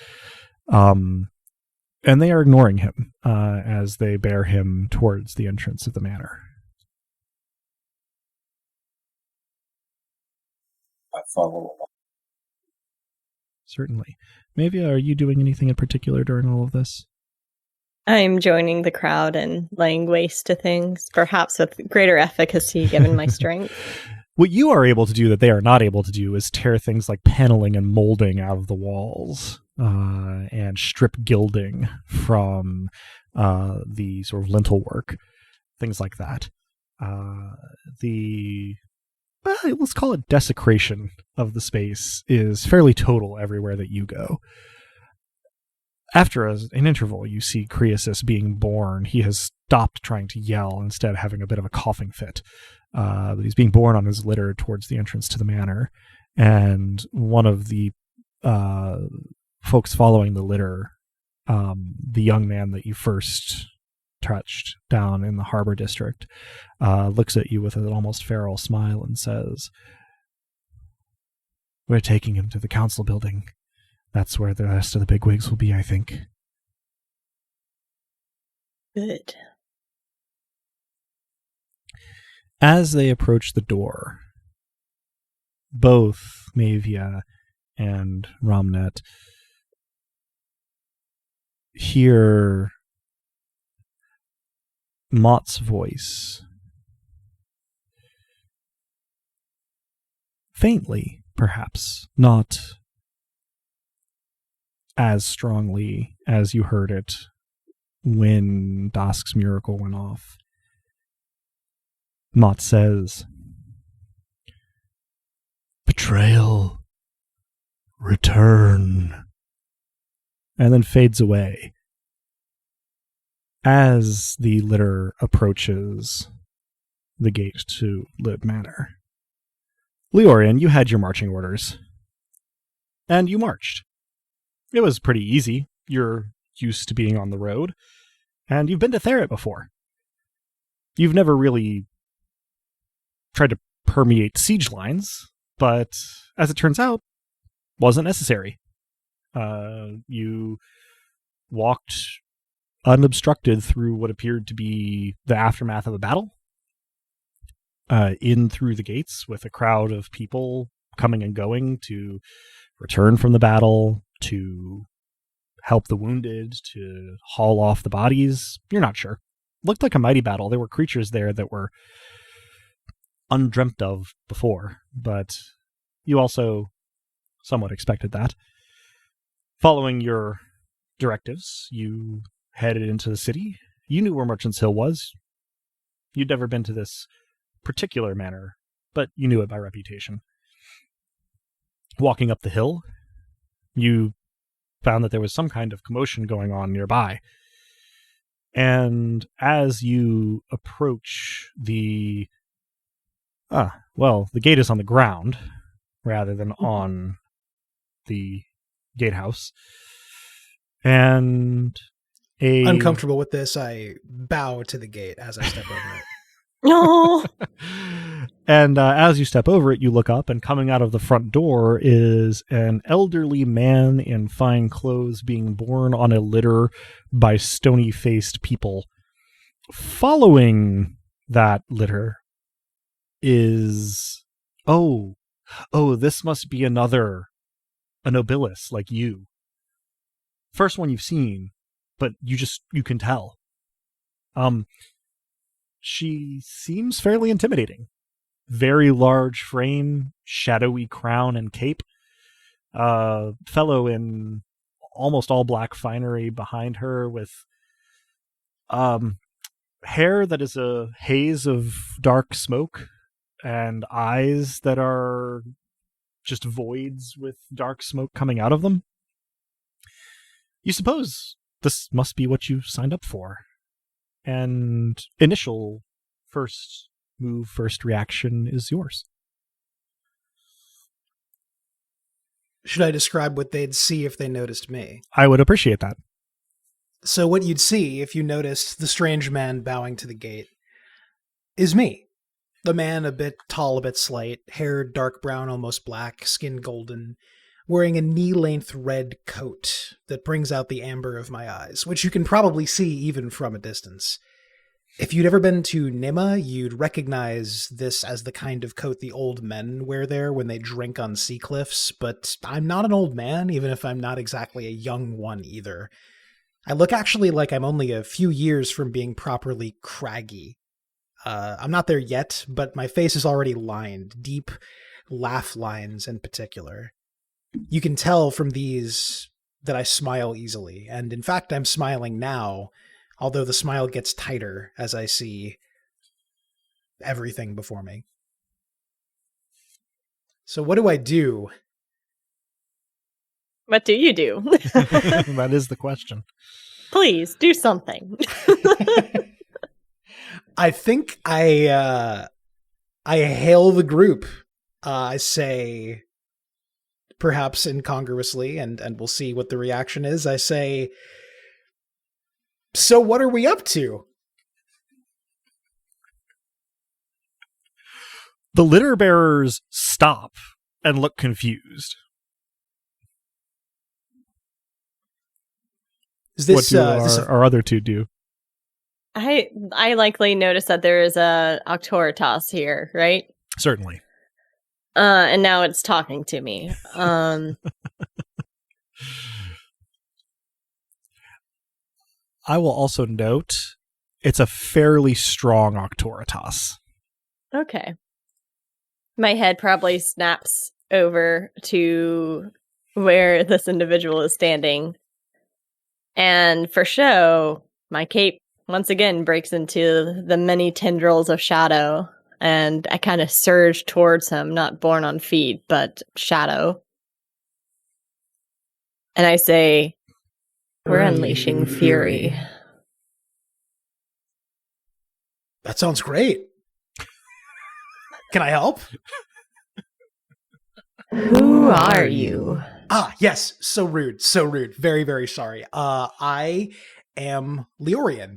And they are ignoring him as they bear him towards the entrance of the manor.
I follow along.
Certainly. Mavia, are you doing anything in particular during all of this?
I'm joining the crowd and laying waste to things, perhaps with greater efficacy given my strength.
What you are able to do that they are not able to do is tear things like paneling and molding out of the walls and strip gilding from the sort of lintel work, things like that. Let's call it desecration of the space is fairly total everywhere that you go. After an interval, you see Croesus being born. He has stopped trying to yell, instead having a bit of a coughing fit. But he's being borne on his litter towards the entrance to the manor. And one of the folks following the litter, the young man that you first touched down in the harbor district, looks at you with an almost feral smile and says, "We're taking him to the council building. That's where the rest of the bigwigs will be, I think."
Good.
As they approach the door, both Mavia and Romnet hear Mott's voice faintly, perhaps, not as strongly as you heard it when Dask's miracle went off. Mott says, "Betrayal, return," and then fades away as the litter approaches the gate to Lib Manor. Leorian, you had your marching orders, and you marched. It was pretty easy. You're used to being on the road, and you've been to Therit before. You've never really tried to permeate siege lines, but as it turns out, wasn't necessary. You walked unobstructed through what appeared to be the aftermath of a battle, in through the gates with a crowd of people coming and going to return from the battle, to help the wounded, to haul off the bodies. You're not sure. Looked like a mighty battle. There were creatures there that were undreamt of before, but you also somewhat expected that. Following your directives, you headed into the city. You knew where Merchant's Hill was. You'd never been to this particular manor, but you knew it by reputation. Walking up the hill, you found that there was some kind of commotion going on nearby. And as you approach the gate is on the ground rather than on the gatehouse. And
uncomfortable with this, I bow to the gate as I step over it.
No.
And as you step over it, you look up, and coming out of the front door is an elderly man in fine clothes being borne on a litter by stony-faced people. Following that litter is... this must be a nobilis like you. First one you've seen, but you can tell. She seems fairly intimidating. Very large frame, shadowy crown and cape. Fellow in almost all black finery behind her with hair that is a haze of dark smoke and eyes that are just voids with dark smoke coming out of them. You suppose this must be what you signed up for. And initial first reaction is yours.
Should I describe what they'd see if they noticed me?
I would appreciate that.
So what you'd see if you noticed the strange man bowing to the gate is me. The man a bit tall, a bit slight, hair dark brown, almost black, skin golden, wearing a knee-length red coat that brings out the amber of my eyes, which you can probably see even from a distance. If you'd ever been to Nima, you'd recognize this as the kind of coat the old men wear there when they drink on sea cliffs, but I'm not an old man, even if I'm not exactly a young one either. I look actually like I'm only a few years from being properly craggy. I'm not there yet, but my face is already lined, deep laugh lines in particular. You can tell from these that I smile easily, and in fact I'm smiling now, although the smile gets tighter as I see everything before me. So what do I do?
What do you do?
That is the question.
Please, do something.
I think I hail the group. I say, perhaps incongruously, and we'll see what the reaction is. I say, so what are we up to?
The litter bearers stop and look confused.
Is this,
what do our other two do?
I likely noticed that there is a Octoritas here, right?
Certainly.
And now it's talking to me.
I will also note it's a fairly strong Octoritas.
Okay. My head probably snaps over to where this individual is standing. And for show, my cape once again breaks into the many tendrils of shadow. And I kind of surge towards him, not born on feet, but shadow. And I say, we're unleashing fury.
That sounds great. Can I help?
Who are you?
Ah, yes. So rude. So rude. Very, very sorry. I am Leorian.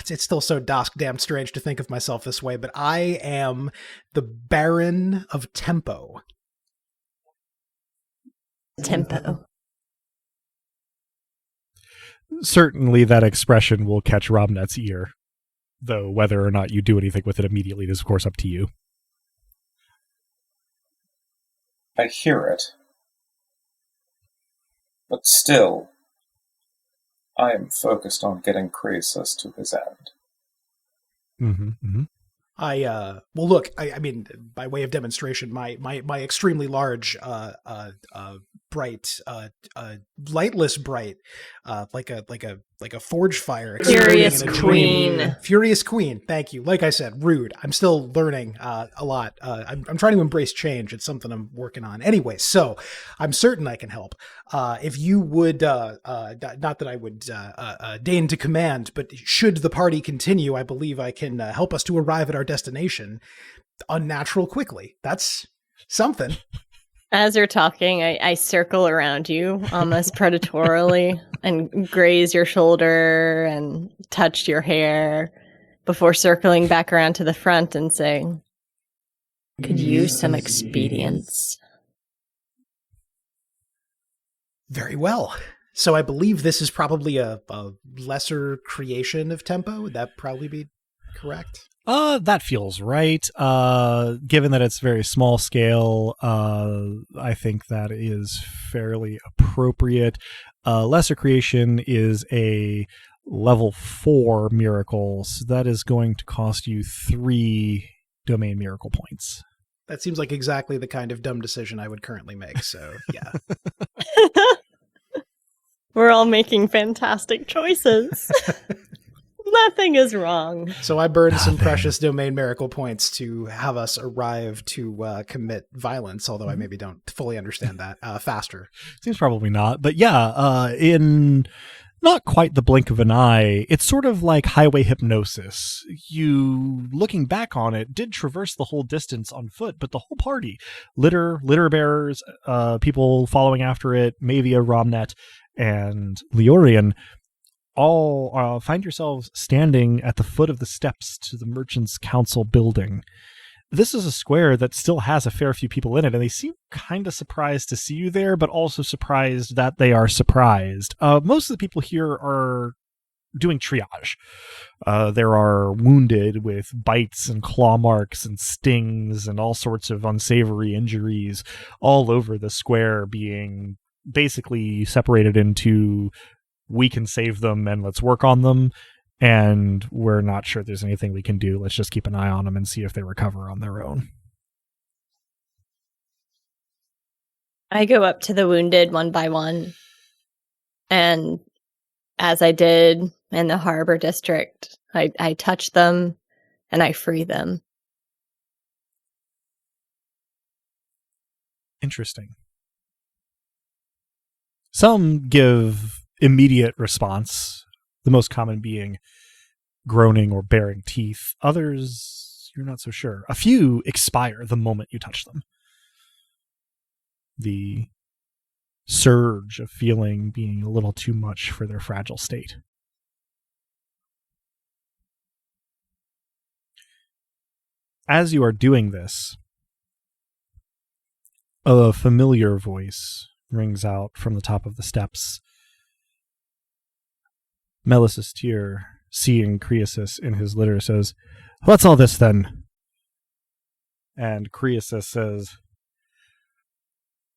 It's still so damn strange to think of myself this way, but I am the Baron of Tempo.
Tempo.
Certainly that expression will catch Romnet's ear, though whether or not you do anything with it immediately is, of course, up to you.
I hear it. But still, I am focused on getting Croesus to his end.
Mm-hmm, mm-hmm.
Well, look, I mean, by way of demonstration, my extremely large, bright, lightless bright, like a forge fire.
Furious
in a
Queen.
dream. Furious Queen. Thank you. Like I said, rude. I'm still learning a lot. I'm trying to embrace change. It's something I'm working on. Anyway, so I'm certain I can help. If you would, not that I would deign to command, but should the party continue, I believe I can help us to arrive at our destination unnatural quickly. That's something.
As you're talking, I circle around you almost predatorily and graze your shoulder and touch your hair before circling back around to the front and saying, could use some expedience.
Very well. So I believe this is probably a lesser creation of Tempo. Would that probably be correct?
That feels right. Given that it's very small scale, I think that is fairly appropriate. Lesser Creation is a level 4 miracle, so that is going to cost you 3 domain miracle points.
That seems like exactly the kind of dumb decision I would currently make, so yeah.
We're all making fantastic choices. Nothing is wrong.
So I burned some precious domain miracle points to have us arrive to commit violence, although I maybe don't fully understand that faster.
Seems probably not. But yeah, in not quite the blink of an eye, it's sort of like highway hypnosis. You, looking back on it, did traverse the whole distance on foot, but the whole party, litter bearers, people following after it, Mavia, Romnet, and Leorian, all find yourselves standing at the foot of the steps to the Merchants' Council building. this is a square that still has a fair few people in it, and they seem kind of surprised to see you there, but also surprised that they are surprised. Most of the people here are doing triage. There are wounded with bites and claw marks and stings and all sorts of unsavory injuries all over the square, being basically separated into, we can save them and let's work on them, and we're not sure there's anything we can do. Let's just keep an eye on them and see if they recover on their own.
I go up to the wounded one by one, and as I did in the harbor district, I touch them and I free them.
Interesting. Some give immediate response, the most common being groaning or baring teeth. Others, you're not so sure. A few expire the moment you touch them. The surge of feeling being a little too much for their fragile state. As you are doing this, a familiar voice rings out from the top of the steps. Melis's Tyr, seeing Croesus in his litter, says, "What's all this then?" And Croesus says,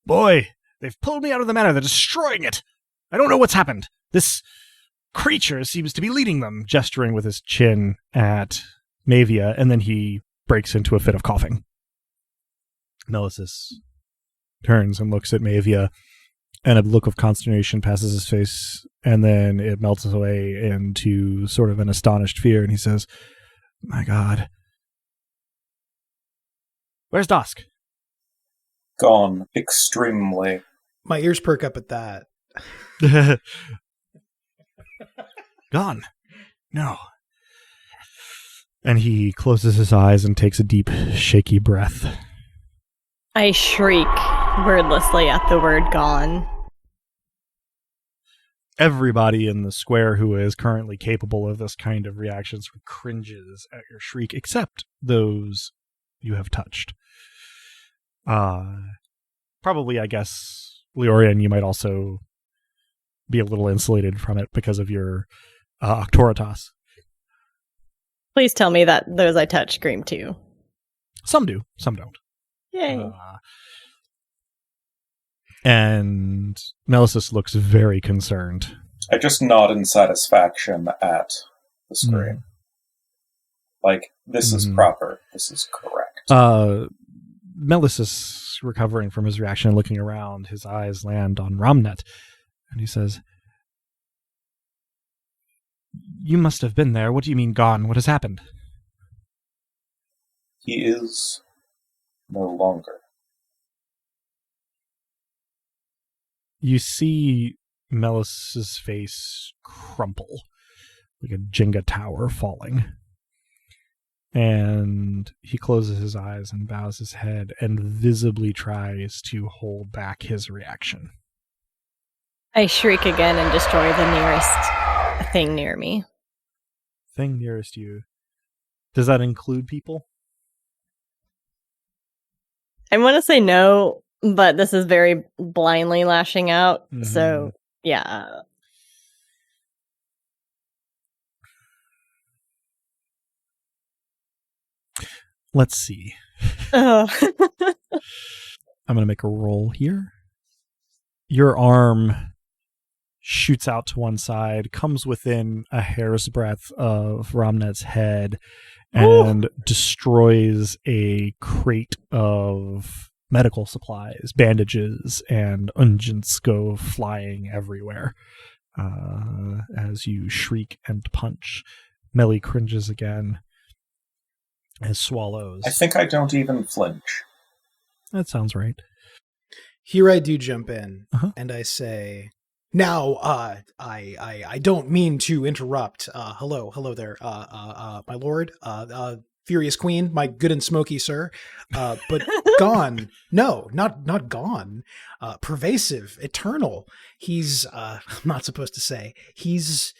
"Boy, they've pulled me out of the manor. They're destroying it. I don't know what's happened. This creature seems to be leading them," gesturing with his chin at Mavia, and then he breaks into a fit of coughing. Melissus turns and looks at Mavia, and a look of consternation passes his face, and then it melts away into sort of an astonished fear, and he says, "My God. Where's Dosk?"
Gone. Extremely.
My ears perk up at that.
Gone. No. And he closes his eyes and takes a deep, shaky breath.
I shriek wordlessly at the word gone.
Everybody in the square who is currently capable of this kind of reaction sort of cringes at your shriek, except those you have touched. Probably, I guess, Leorian, you might also be a little insulated from it because of your Octoritas.
Please tell me that those I touch scream too.
Some do, some don't.
Yay.
And Melissus looks very concerned.
I just nod in satisfaction at the screen. Like, this is proper. This is correct.
Melissus, recovering from his reaction and looking around, his eyes land on Ramnet, and he says, "You must have been there. What do you mean gone? What has happened?"
He is no longer.
You see Melis's face crumple like a Jenga tower falling. And he closes his eyes and bows his head and visibly tries to hold back his reaction.
I shriek again and destroy the nearest thing near me.
Thing nearest you. Does that include people?
I want to say no, but this is very blindly lashing out. So, yeah.
Let's see.
Oh.
I'm going to make a roll here. Your arm shoots out to one side, comes within a hair's breadth of Ramnet's head, and destroys a crate of medical supplies. Bandages and unguents go flying everywhere as you shriek and punch. Melly cringes again and swallows.
I think I don't even flinch.
That sounds right.
Here I do jump in, and I say, "Now, I don't mean to interrupt. Hello there, my lord, Furious Queen, my good and smoky sir. But gone? No, not gone. Pervasive, eternal. He's, I'm not supposed to say, he's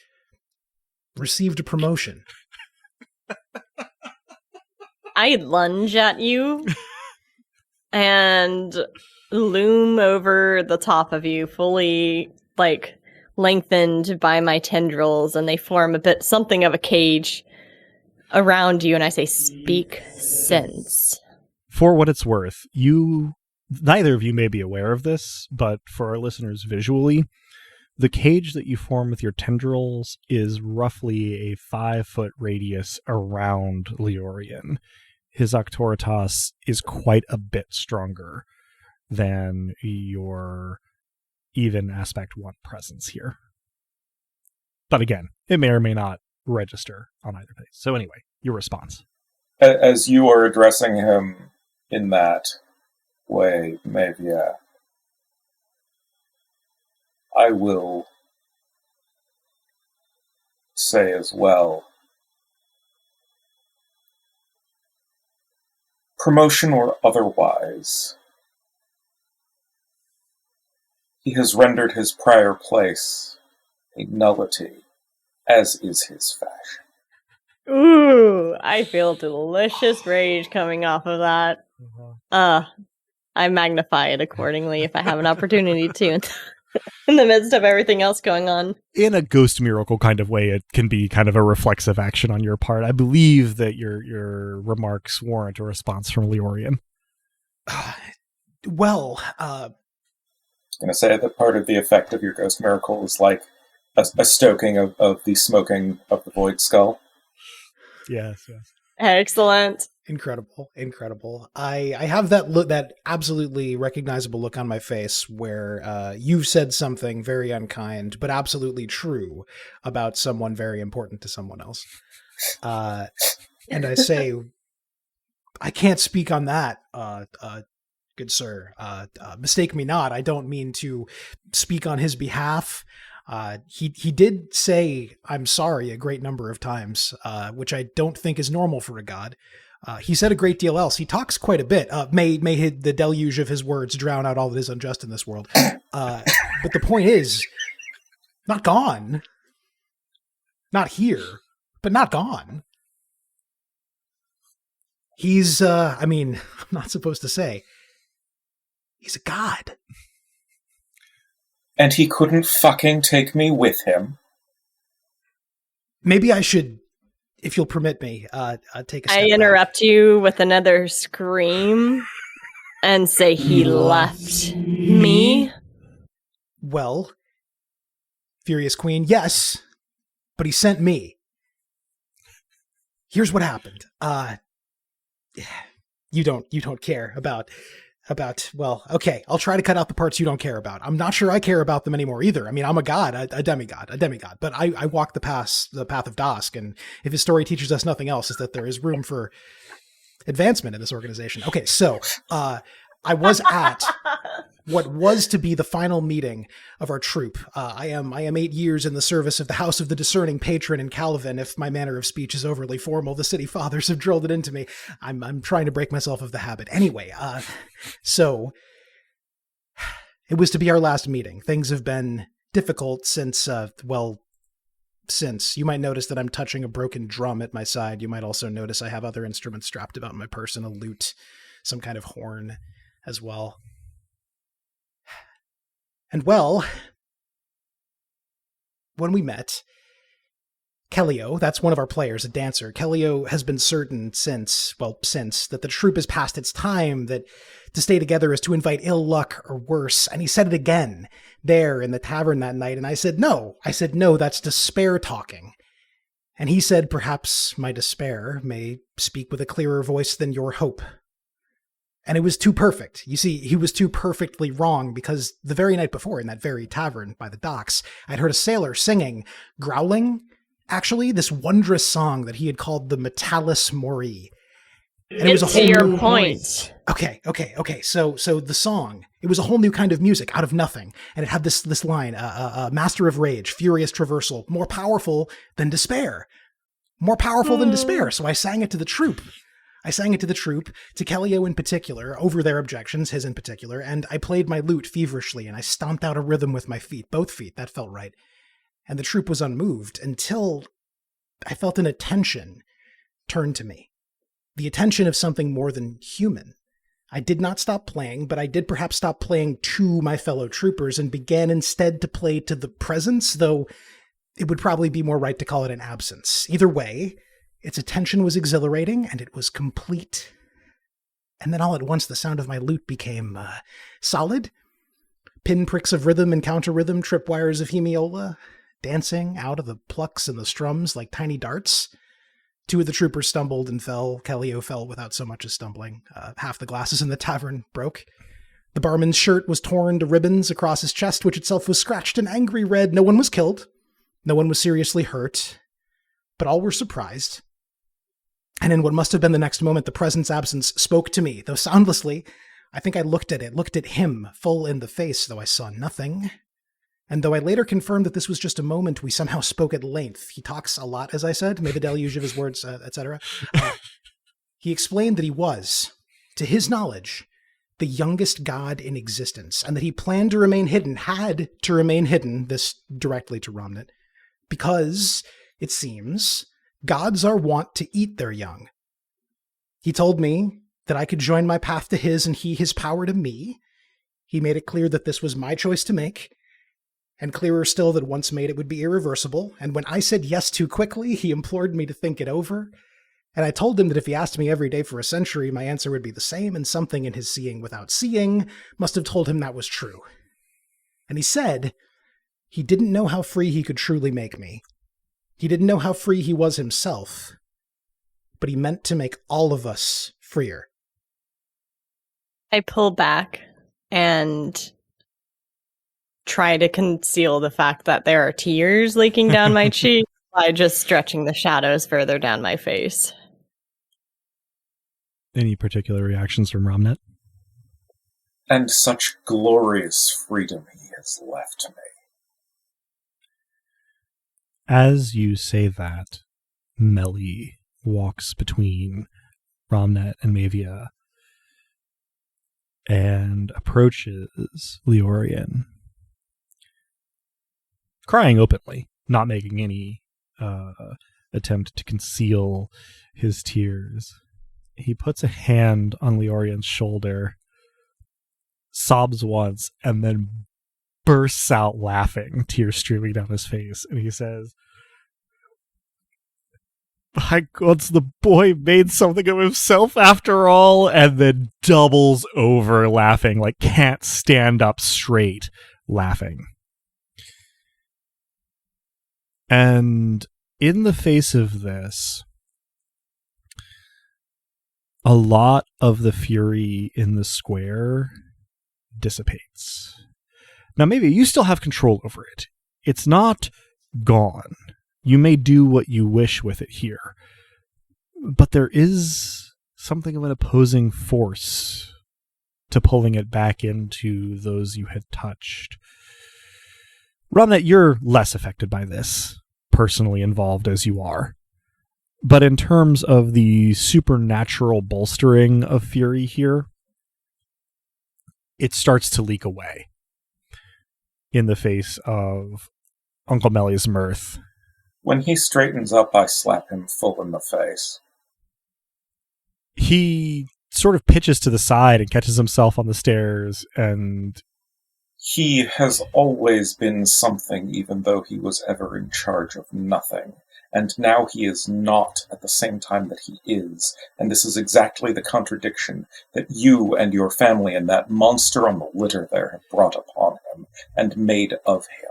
received a promotion."
I lunge at you and loom over the top of you, fully, like, lengthened by my tendrils, and they form something of a cage around you, and I say, speak sense.
For what it's worth, neither of you may be aware of this, but for our listeners visually, the cage that you form with your tendrils is roughly a 5-foot radius around Leorian. His Octoritas is quite a bit stronger than your even aspect 1 presence here. But again, it may or may not register on either page. So anyway, your response.
As you are addressing him in that way, Mavia, I will say as well, promotion or otherwise, he has rendered his prior place a nullity, as is his fashion.
Ooh, I feel delicious rage coming off of that. I magnify it accordingly if I have an opportunity to in the midst of everything else going on.
In a ghost miracle kind of way, it can be kind of a reflexive action on your part. I believe that your remarks warrant a response from Leorian.
Well,
I was going to say that part of the effect of your ghost miracle is like a stoking of the smoking of the void skull.
Yes.
Excellent.
Incredible. I have that absolutely recognizable look on my face where you've said something very unkind, but absolutely true about someone very important to someone else. And I say, I can't speak on that, good sir. Mistake me not. I don't mean to speak on his behalf. He did say, I'm sorry, a great number of times, which I don't think is normal for a god. He said a great deal else. He talks quite a bit. May the deluge of his words drown out all that is unjust in this world. But the point is, not gone. Not here, but not gone. He's, I'm not supposed to say. He's a god.
And he couldn't fucking take me with him.
Maybe I should, if you'll permit me, take a step
I interrupt you with another scream and say, he left me?
Well, Furious Queen, yes, but he sent me. Here's what happened. You don't care about, well, okay, I'll try to cut out the parts you don't care about. I'm not sure I care about them anymore either. I mean, I'm a god, a demigod, but I walk the path of Dusk, and if his story teaches us nothing else, is that there is room for advancement in this organization. Okay, so I was at what was to be the final meeting of our troop. I am 8 years in the service of the House of the Discerning Patron in Calvin. If my manner of speech is overly formal, the city fathers have drilled it into me. I'm trying to break myself of the habit. Anyway, so it was to be our last meeting. Things have been difficult since you might notice that I'm touching a broken drum at my side. You might also notice I have other instruments strapped about my person, a lute, some kind of horn as well. And well, when we met, Kellio, that's one of our players, a dancer. Kellio has been certain since that the troop has passed its time, that to stay together is to invite ill luck or worse. And he said it again there in the tavern that night. And I said, no, that's despair talking. And he said, perhaps my despair may speak with a clearer voice than your hope. And it was too perfect. You see, he was too perfectly wrong, because the very night before, in that very tavern by the docks, I'd heard a sailor singing, growling, actually, this wondrous song that he had called the Metallis Mori. And it was a whole
your point.
Okay. So the song, it was a whole new kind of music out of nothing. And it had this line, Master of Rage, Furious Traversal, more powerful than despair. More powerful than despair. So I sang it to the troop. To Kellio in particular, over their objections, his in particular, and I played my lute feverishly, and I stomped out a rhythm with my feet, both feet, that felt right. And the troop was unmoved until I felt an attention turn to me. the attention of something more than human. I did not stop playing, but I did perhaps stop playing to my fellow troopers and began instead to play to the presence, though it would probably be more right to call it an absence. Either way, its attention was exhilarating, and it was complete. And then all at once the sound of my lute became solid. Pinpricks of rhythm and counter-rhythm, tripwires of hemiola, dancing out of the plucks and the strums like tiny darts. 2 of the troopers stumbled and fell. Kellyo fell without so much as stumbling. Half the glasses in the tavern broke. The barman's shirt was torn to ribbons across his chest, which itself was scratched an angry red. No one was killed. No one was seriously hurt. But all were surprised. And in what must have been the next moment, the presence absence spoke to me, though soundlessly. I think I looked at him, full in the face, though I saw nothing. And though I later confirmed that this was just a moment, we somehow spoke at length. He talks a lot, as I said, may the deluge of his words, etc. He explained that he was, to his knowledge, the youngest god in existence, and that he planned to remain hidden, had to remain hidden, this directly to Romnit, because, it seems, gods are wont to eat their young. He told me that I could join my path to his and he his power to me. He made it clear that this was my choice to make, and clearer still that once made it would be irreversible, and when I said yes too quickly, he implored me to think it over, and I told him that if he asked me every day for a century, my answer would be the same, and something in his seeing without seeing must have told him that was true. And he said he didn't know how free he could truly make me. He didn't know how free he was himself, but he meant to make all of us freer.
I pull back and try to conceal the fact that there are tears leaking down my cheek by just stretching the shadows further down my face.
Any particular reactions from Romnet?
And such glorious freedom he has left me.
As you say that, Melly walks between Romnet and Mavia and approaches Leorian, crying openly, not making any attempt to conceal his tears. He puts a hand on Leorian's shoulder, sobs once, and then bursts out laughing, tears streaming down his face, and he says, "My God, the boy made something of himself after all," and then doubles over laughing, like can't stand up straight, laughing. And in the face of this, a lot of the fury in the square dissipates. Now, maybe you still have control over it. It's not gone. You may do what you wish with it here. But there is something of an opposing force to pulling it back into those you had touched. Romnet, you're less affected by this, personally involved as you are. But in terms of the supernatural bolstering of fury here, it starts to leak away in the face of Uncle Melly's mirth.
When he straightens up, I slap him full in the face.
He sort of pitches to the side and catches himself on the stairs, and
He has always been something, even though he was ever in charge of nothing. And now he is not at the same time that he is. And this is exactly the contradiction that you and your family and that monster on the litter there have brought upon him and made of him.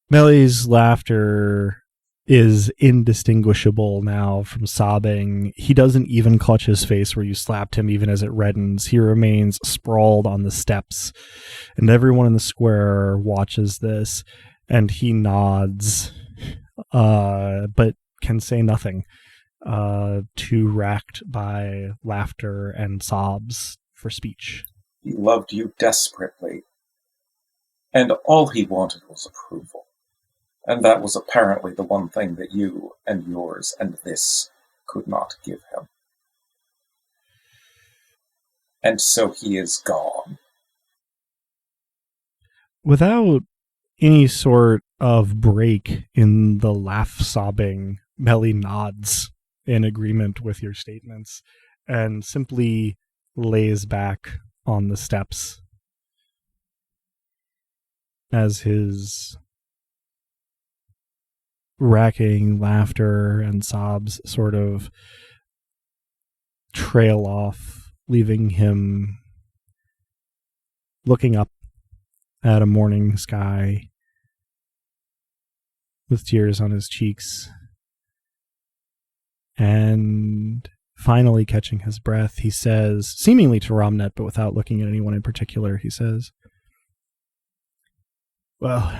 Melly's laughter is indistinguishable now from sobbing. He doesn't even clutch his face where you slapped him, even as it reddens. He remains sprawled on the steps, and everyone in the square watches this, and he nods, but can say nothing, too racked by laughter and sobs for speech.
He loved you desperately, and all he wanted was approval. And that was apparently the one thing that you and yours and this could not give him. And so he is gone.
Without any sort of break in the laugh sobbing, Melly nods in agreement with your statements and simply lays back on the steps as his racking laughter and sobs sort of trail off, leaving him looking up at a morning sky with tears on his cheeks. And finally catching his breath, he says, seemingly to Romnet, but without looking at anyone in particular, he says, "Well,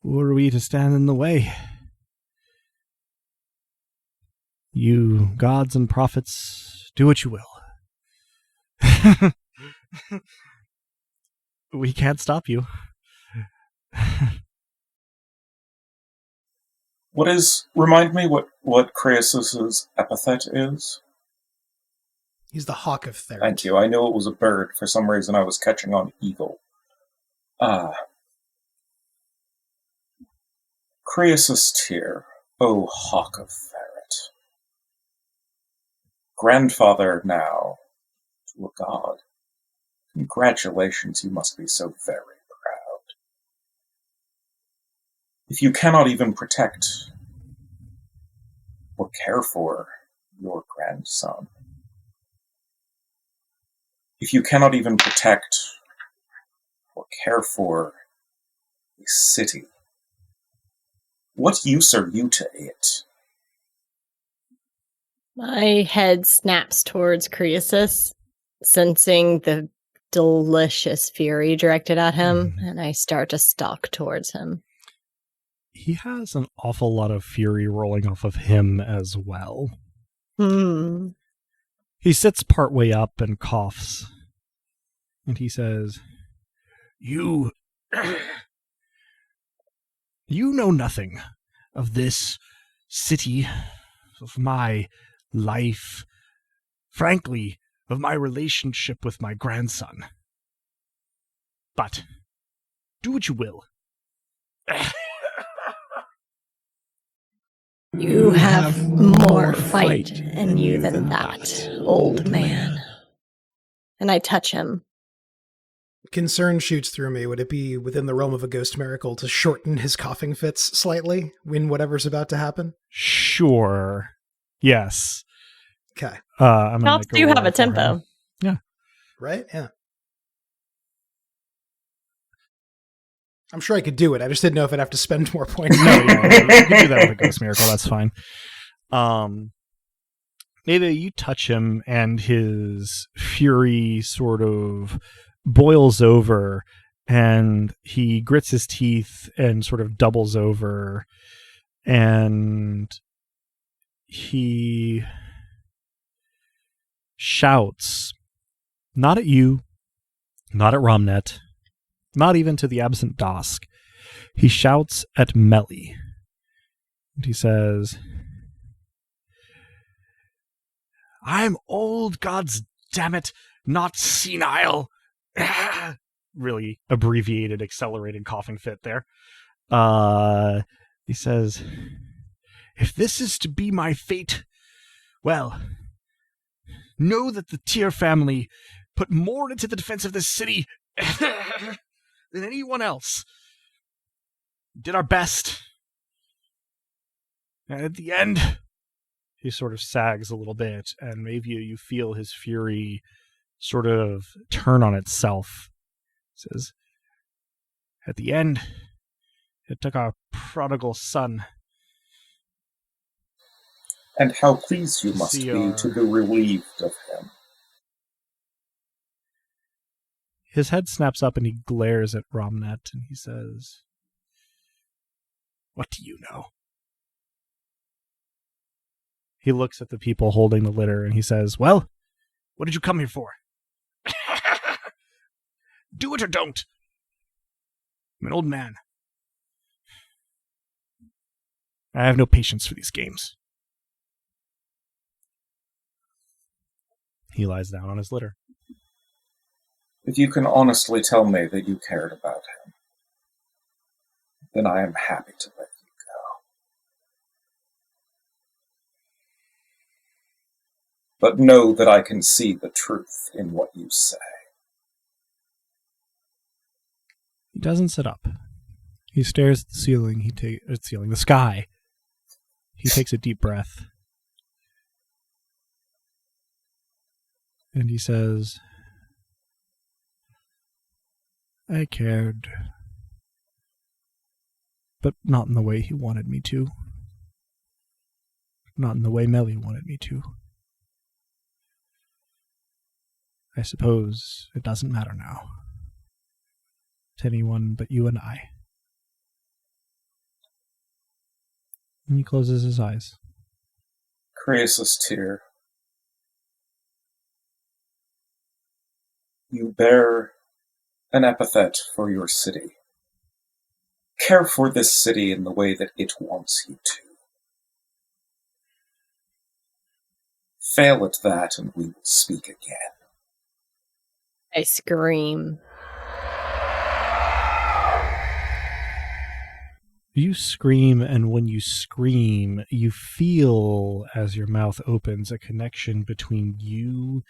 who are we to stand in the way? You gods and prophets, do what you will. We can't stop you."
Remind me what Croesus's epithet is?
He's the hawk of Therit.
Thank you. I knew it was a bird. For some reason I was catching on eagle. Croesus Tyr, O hawk of Therit. Grandfather now to a god. Congratulations, you must be so very proud. If you cannot even protect or care for your grandson, if you cannot even protect or care for a city, what use are you to it?
My head snaps towards Croesus, sensing the delicious fury directed at him, and I start to stalk towards him.
He has an awful lot of fury rolling off of him as well. He sits partway up and coughs, and he says, You know nothing of this city, of my life, frankly, of my relationship with my grandson. But do what you will.
You have more fight in you than that, old man. And I touch him.
Concern shoots through me. Would it be within the realm of a ghost miracle to shorten his coughing fits slightly when whatever's about to happen?
Sure. Yes.
Okay.
Cops do have a tempo.
Yeah.
Right? Yeah. I'm sure I could do it. I just didn't know if I'd have to spend more points.
No, you can do that with a ghost miracle. That's fine. Maybe you touch him and his fury sort of boils over and he grits his teeth and sort of doubles over and he shouts, not at you, not at Romnet, not even to the absent Dosk. He shouts at Melly. And he says, I'm old, gods damn it, not senile. Really abbreviated, accelerated coughing fit there. He says, if this is to be my fate, well, know that the Tyr family put more into the defense of this city than anyone else. Did our best. And at the end, he sort of sags a little bit, and maybe you feel his fury sort of turn on itself. He says, at the end, it took our prodigal son.
And how pleased you must be to be relieved of him.
His head snaps up and he glares at Romnet and he says, what do you know? He looks at the people holding the litter and he says, well, what did you come here for? Do it or don't. I'm an old man. I have no patience for these games. He lies down on his litter.
If you can honestly tell me that you cared about him, then I am happy to let you but know that I can see the truth in what you say.
He doesn't sit up. He stares at the ceiling. The sky. He takes a deep breath. And he says, I cared, but not in the way he wanted me to. Not in the way Melly wanted me to. I suppose it doesn't matter now to anyone but you and I. And he closes his eyes.
Croesus Tyr, you bear an epithet for your city. Care for this city in the way that it wants you to. Fail at that and we will speak again.
I scream.
You scream, and when you scream, you feel, as your mouth opens, a connection between you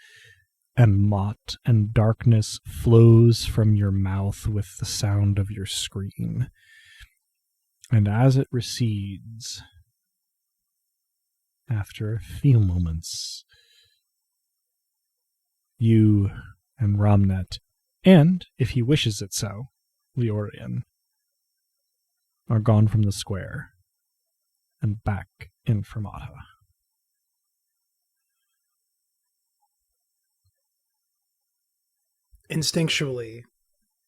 and Mott, and darkness flows from your mouth with the sound of your scream. And as it recedes, after a few moments, you and Ramnet, and, if he wishes it so, Leorian, are gone from the square and back in Fermata.
Instinctually,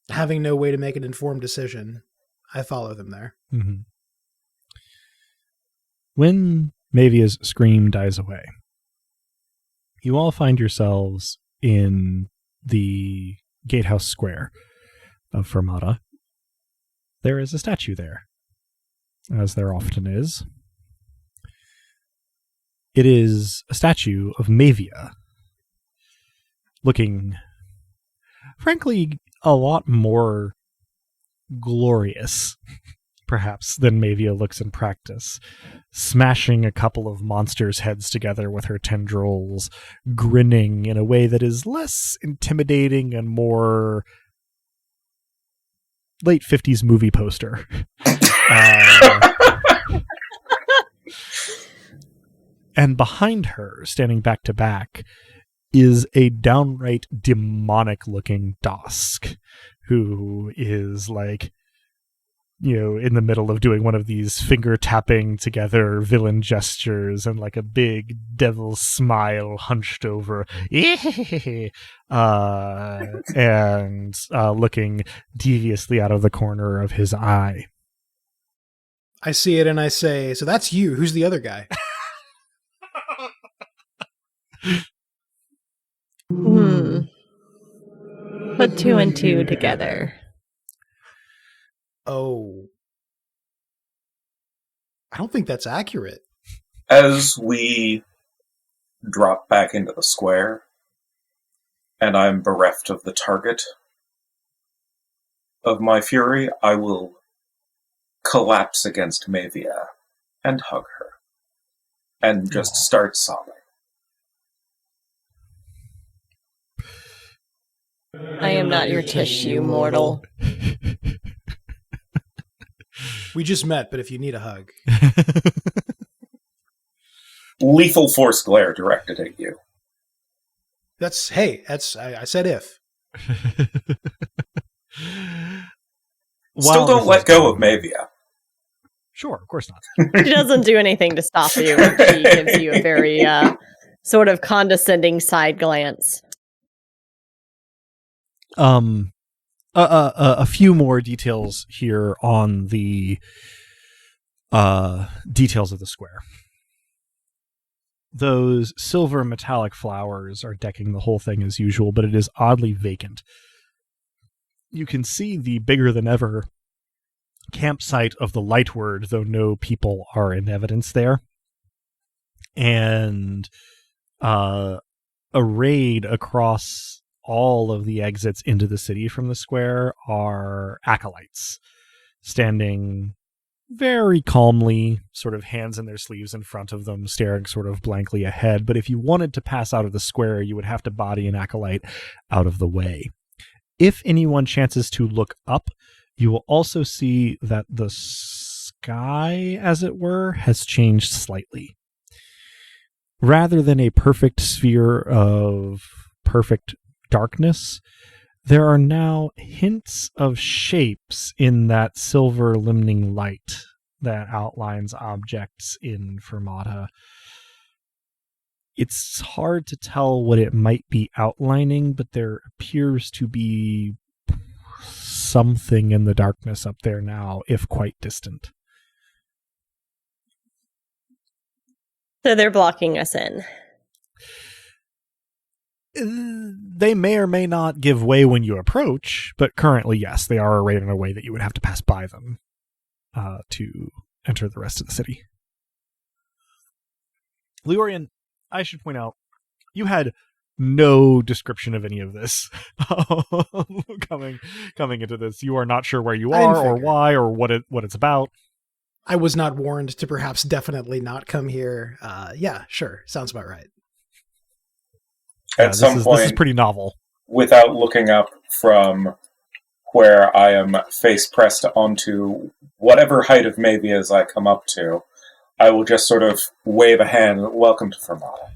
having no way to make an informed decision, I follow them there.
Mm-hmm. When Mavia's scream dies away, you all find yourselves in the gatehouse square of Fermata. There is a statue there, as there often is. It is a statue of Mavia, looking, frankly, a lot more glorious, perhaps, than Mavia looks in practice, smashing a couple of monsters' heads together with her tendrils, grinning in a way that is less intimidating and more late 50s movie poster. And behind her, standing back to back, is a downright demonic-looking Dosk, who is like, in the middle of doing one of these finger-tapping together villain gestures and like a big devil smile hunched over, and looking deviously out of the corner of his eye.
I see it and I say, so that's you. Who's the other guy?
Put two and two together.
Oh. I don't think that's accurate.
As we drop back into the square, and I'm bereft of the target of my fury, I will collapse against Mavia and hug her, and just start sobbing.
I am not your tissue, mortal.
We just met, but if you need a hug.
Lethal force glare directed at you.
I said if.
Still don't let go of Mavia.
Sure, of course not.
She doesn't do anything to stop you. She gives you a very sort of condescending side glance.
A few more details here on the details of the square. Those silver metallic flowers are decking the whole thing as usual, but it is oddly vacant. You can see the bigger than ever campsite of the Lightword, though no people are in evidence there. And arrayed across all of the exits into the city from the square are acolytes standing very calmly, sort of hands in their sleeves in front of them, staring sort of blankly ahead. But if you wanted to pass out of the square, you would have to body an acolyte out of the way. If anyone chances to look up, you will also see that the sky, as it were, has changed slightly. Rather than a perfect sphere of perfect darkness, there are now hints of shapes in that silver limning light that outlines objects in Fermata. It's hard to tell what it might be outlining, but there appears to be something in the darkness up there now, if quite distant.
So they're blocking us in.
They may or may not give way when you approach, but currently, yes, they are arrayed in a way that you would have to pass by them to enter the rest of the city. Leorian, I should point out, you had no description of any of this coming into this. You are not sure where you are or why or what it's about.
I was not warned to perhaps definitely not come here. Yeah, sure. Sounds about right.
At some point,
this is pretty novel.
Without looking up from where I am face pressed onto whatever height of Mavias I come up to, I will just sort of wave a hand. Welcome to Fermata.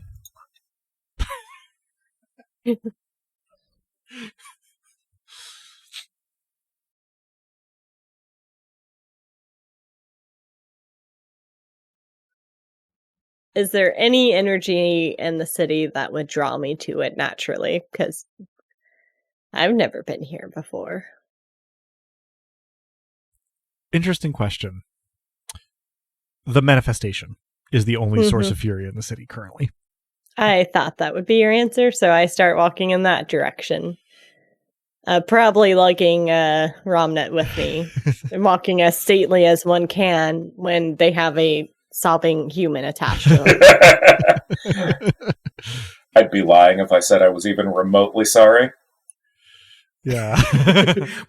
Is there any energy in the city that would draw me to it naturally? Because I've never been here before.
Interesting question. The manifestation is the only source of fury in the city currently.
I thought that would be your answer, so I start walking in that direction. Probably lugging Romnet with me. And walking as stately as one can when they have a sobbing human attached to them.
I'd be lying if I said I was even remotely sorry.
Yeah.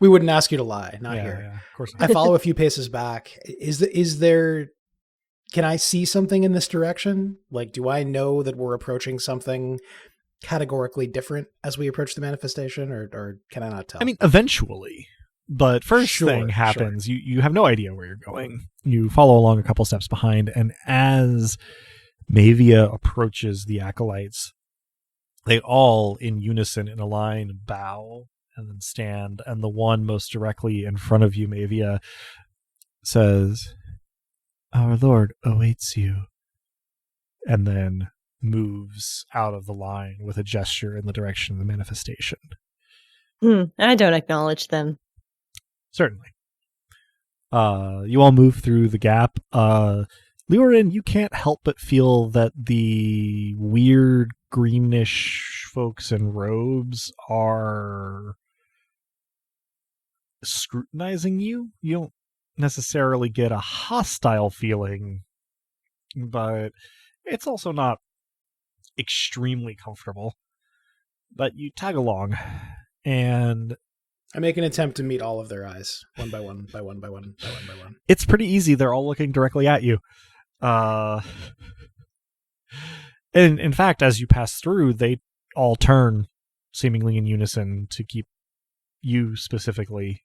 We wouldn't ask you to lie. Not here.
Yeah, of course not.
I follow a few paces back. Is there... Can I see something in this direction? Like, do I know that we're approaching something categorically different as we approach the manifestation, or can I not tell?
I mean, eventually. But first thing happens, you have no idea where you're going. You follow along a couple steps behind, and as Mavia approaches the acolytes, they all, in unison, in a line, bow and then stand, and the one most directly in front of you, Mavia, says, "Our Lord awaits you," and then moves out of the line with a gesture in the direction of the manifestation.
I don't acknowledge them.
Certainly. You all move through the gap. Leorin, you can't help but feel that the weird greenish folks in robes are scrutinizing you. You don't necessarily get a hostile feeling, but it's also not extremely comfortable. But you tag along, and
I make an attempt to meet all of their eyes, one by one, by one, by one, by one, by one.
It's pretty easy. They're all looking directly at you. And in fact, as you pass through, they all turn seemingly in unison to keep you specifically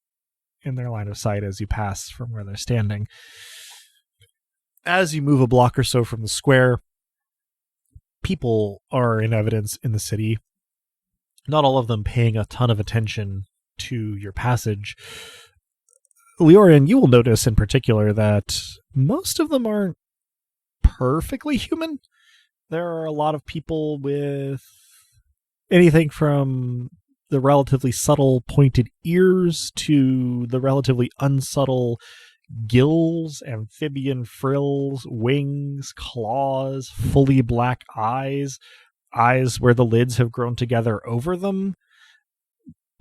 in their line of sight as you pass from where they're standing. As you move a block or so from the square, people are in evidence in the city. Not all of them paying a ton of attention to your passage. Leorian, you will notice in particular that most of them aren't perfectly human. There are a lot of people with anything from the relatively subtle pointed ears to the relatively unsubtle gills, amphibian frills, wings, claws, fully black eyes where the lids have grown together over them.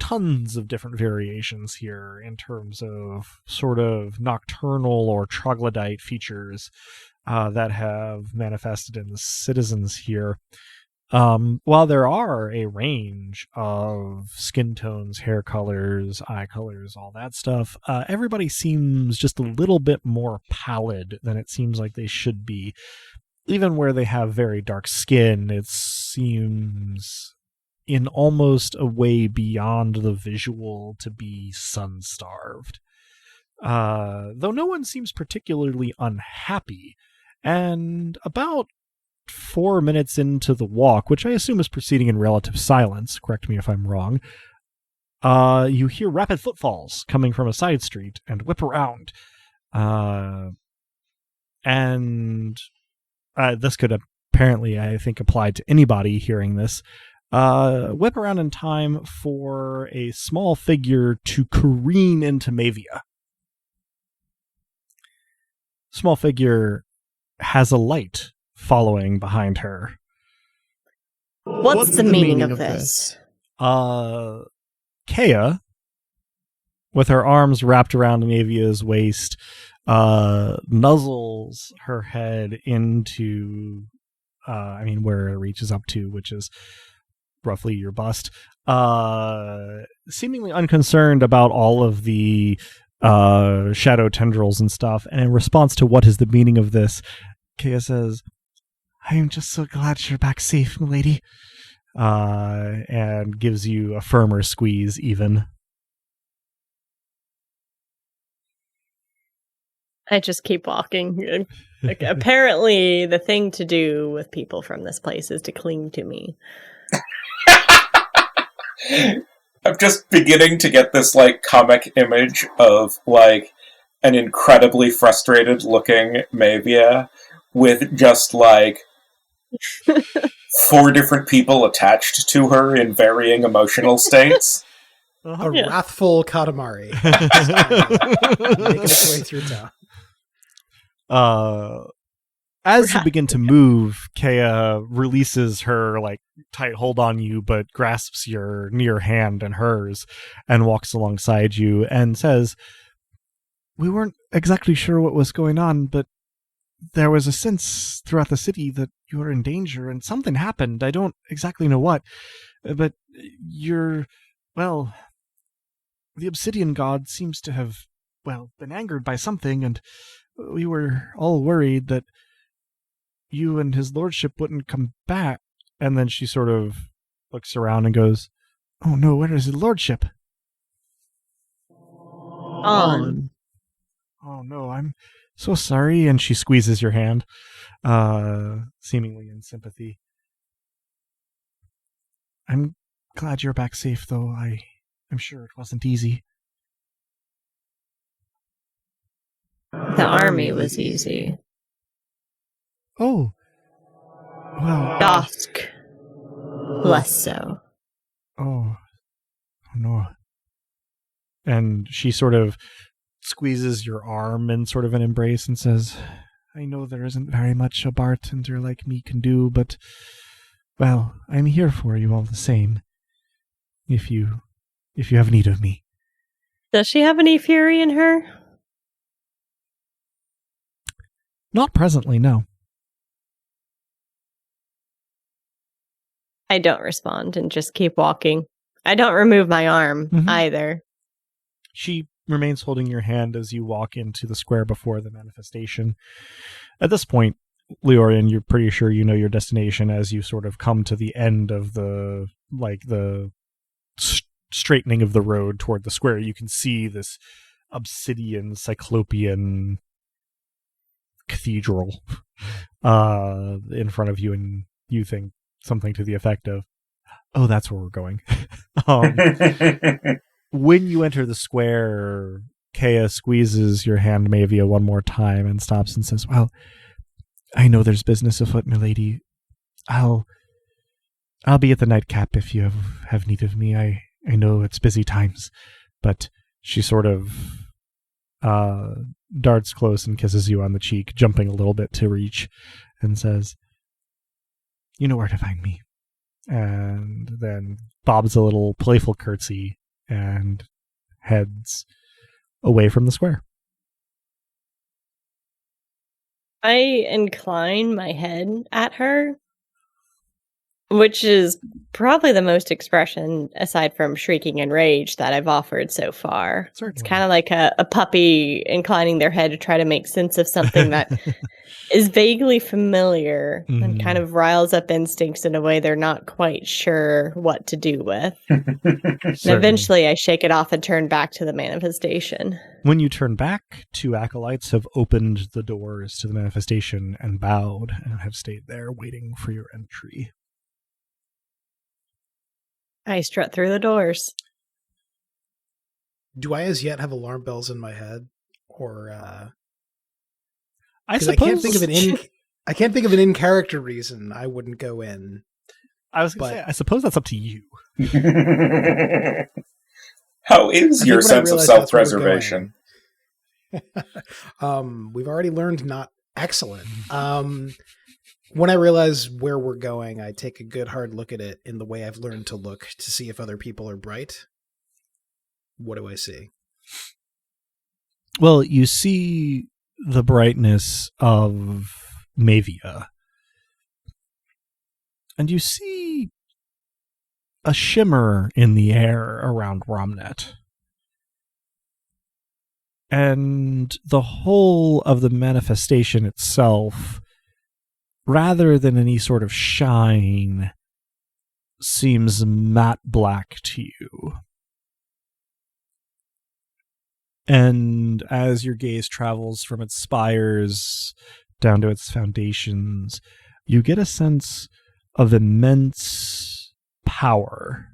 Tons of different variations here in terms of sort of nocturnal or troglodyte features that have manifested in the citizens here. While there are a range of skin tones, hair colors, eye colors, all that stuff, everybody seems just a little bit more pallid than it seems like they should be. Even where they have very dark skin, it seems in almost a way beyond the visual to be sun-starved. Though no one seems particularly unhappy. And about 4 minutes into the walk, which I assume is proceeding in relative silence, correct me if I'm wrong, you hear rapid footfalls coming from a side street and whip around. And this could apparently, I think, apply to anybody hearing this. Whip around in time for a small figure to careen into Mavia. Small figure has a light following behind her.
What's the meaning of this?
Kea, with her arms wrapped around Mavia's waist, nuzzles her head into, where it reaches up to, which is roughly your bust, seemingly unconcerned about all of the shadow tendrils and stuff. And in response to what is the meaning of this, Kea says, "I am just so glad you're back safe, milady," and gives you a firmer squeeze even.
I just keep walking. Like, apparently, the thing to do with people from this place is to cling to me.
I'm just beginning to get this, comic image of, an incredibly frustrated-looking Mavia with just, 4 different people attached to her in varying emotional states.
A wrathful Katamari. Making its way through town.
As you begin to move, Kea releases her tight hold on you, but grasps your near hand in hers and walks alongside you and says, "We weren't exactly sure what was going on, but there was a sense throughout the city that you were in danger, and something happened. I don't exactly know what, but the obsidian god seems to have, been angered by something, and we were all worried that you and his lordship wouldn't come back." And then she sort of looks around and goes, "Oh no, where is his lordship?"
On.
"Oh no, I'm so sorry." And she squeezes your hand, seemingly in sympathy. "I'm glad you're back safe, though. I'm sure it wasn't easy."
The army was easy.
"Oh, well."
Dusk. Less so.
Oh no. And she sort of squeezes your arm in sort of an embrace and says, "I know there isn't very much a bartender like me can do, but, I'm here for you all the same, if you have need of me."
Does she have any fury in her?
Not presently, no.
I don't respond and just keep walking. I don't remove my arm either.
She remains holding your hand as you walk into the square before the manifestation. At this point, Leorian, you're pretty sure you know your destination as you sort of come to the end of the straightening of the road toward the square. You can see this obsidian cyclopean cathedral in front of you, and you think something to the effect of, "Oh, that's where we're going." When you enter the square, Kea squeezes your hand, Mavia, one more time and stops and says, "Well, I know there's business afoot, milady. I'll be at the nightcap if you have need of me. I know it's busy times." But she sort of darts close and kisses you on the cheek, jumping a little bit to reach, and says, "You know where to find me." And then bobs a little playful curtsy and heads away from the square.
I incline my head at her Which is probably the most expression, aside from shrieking and rage, that I've offered so far.
Certainly.
It's kind of like a puppy inclining their head to try to make sense of something that is vaguely familiar and kind of riles up instincts in a way they're not quite sure what to do with. And eventually I shake it off and turn back to the manifestation.
When you turn back, 2 acolytes have opened the doors to the manifestation and bowed and have stayed there waiting for your entry.
I strut through the doors.
Do I as yet have alarm bells in my head? Or
I
suppose I can't think of an in-character reason I wouldn't go in.
I was going to say, I suppose that's up to you.
How is your sense of self-preservation?
We've already learned not excellent. When I realize where we're going, I take a good hard look at it in the way I've learned to look to see if other people are bright. What do I see?
Well, you see the brightness of Mavia. And you see a shimmer in the air around Romnet. And the whole of the manifestation itself, rather than any sort of shine, seems matte black to you. And as your gaze travels from its spires down to its foundations, you get a sense of immense power.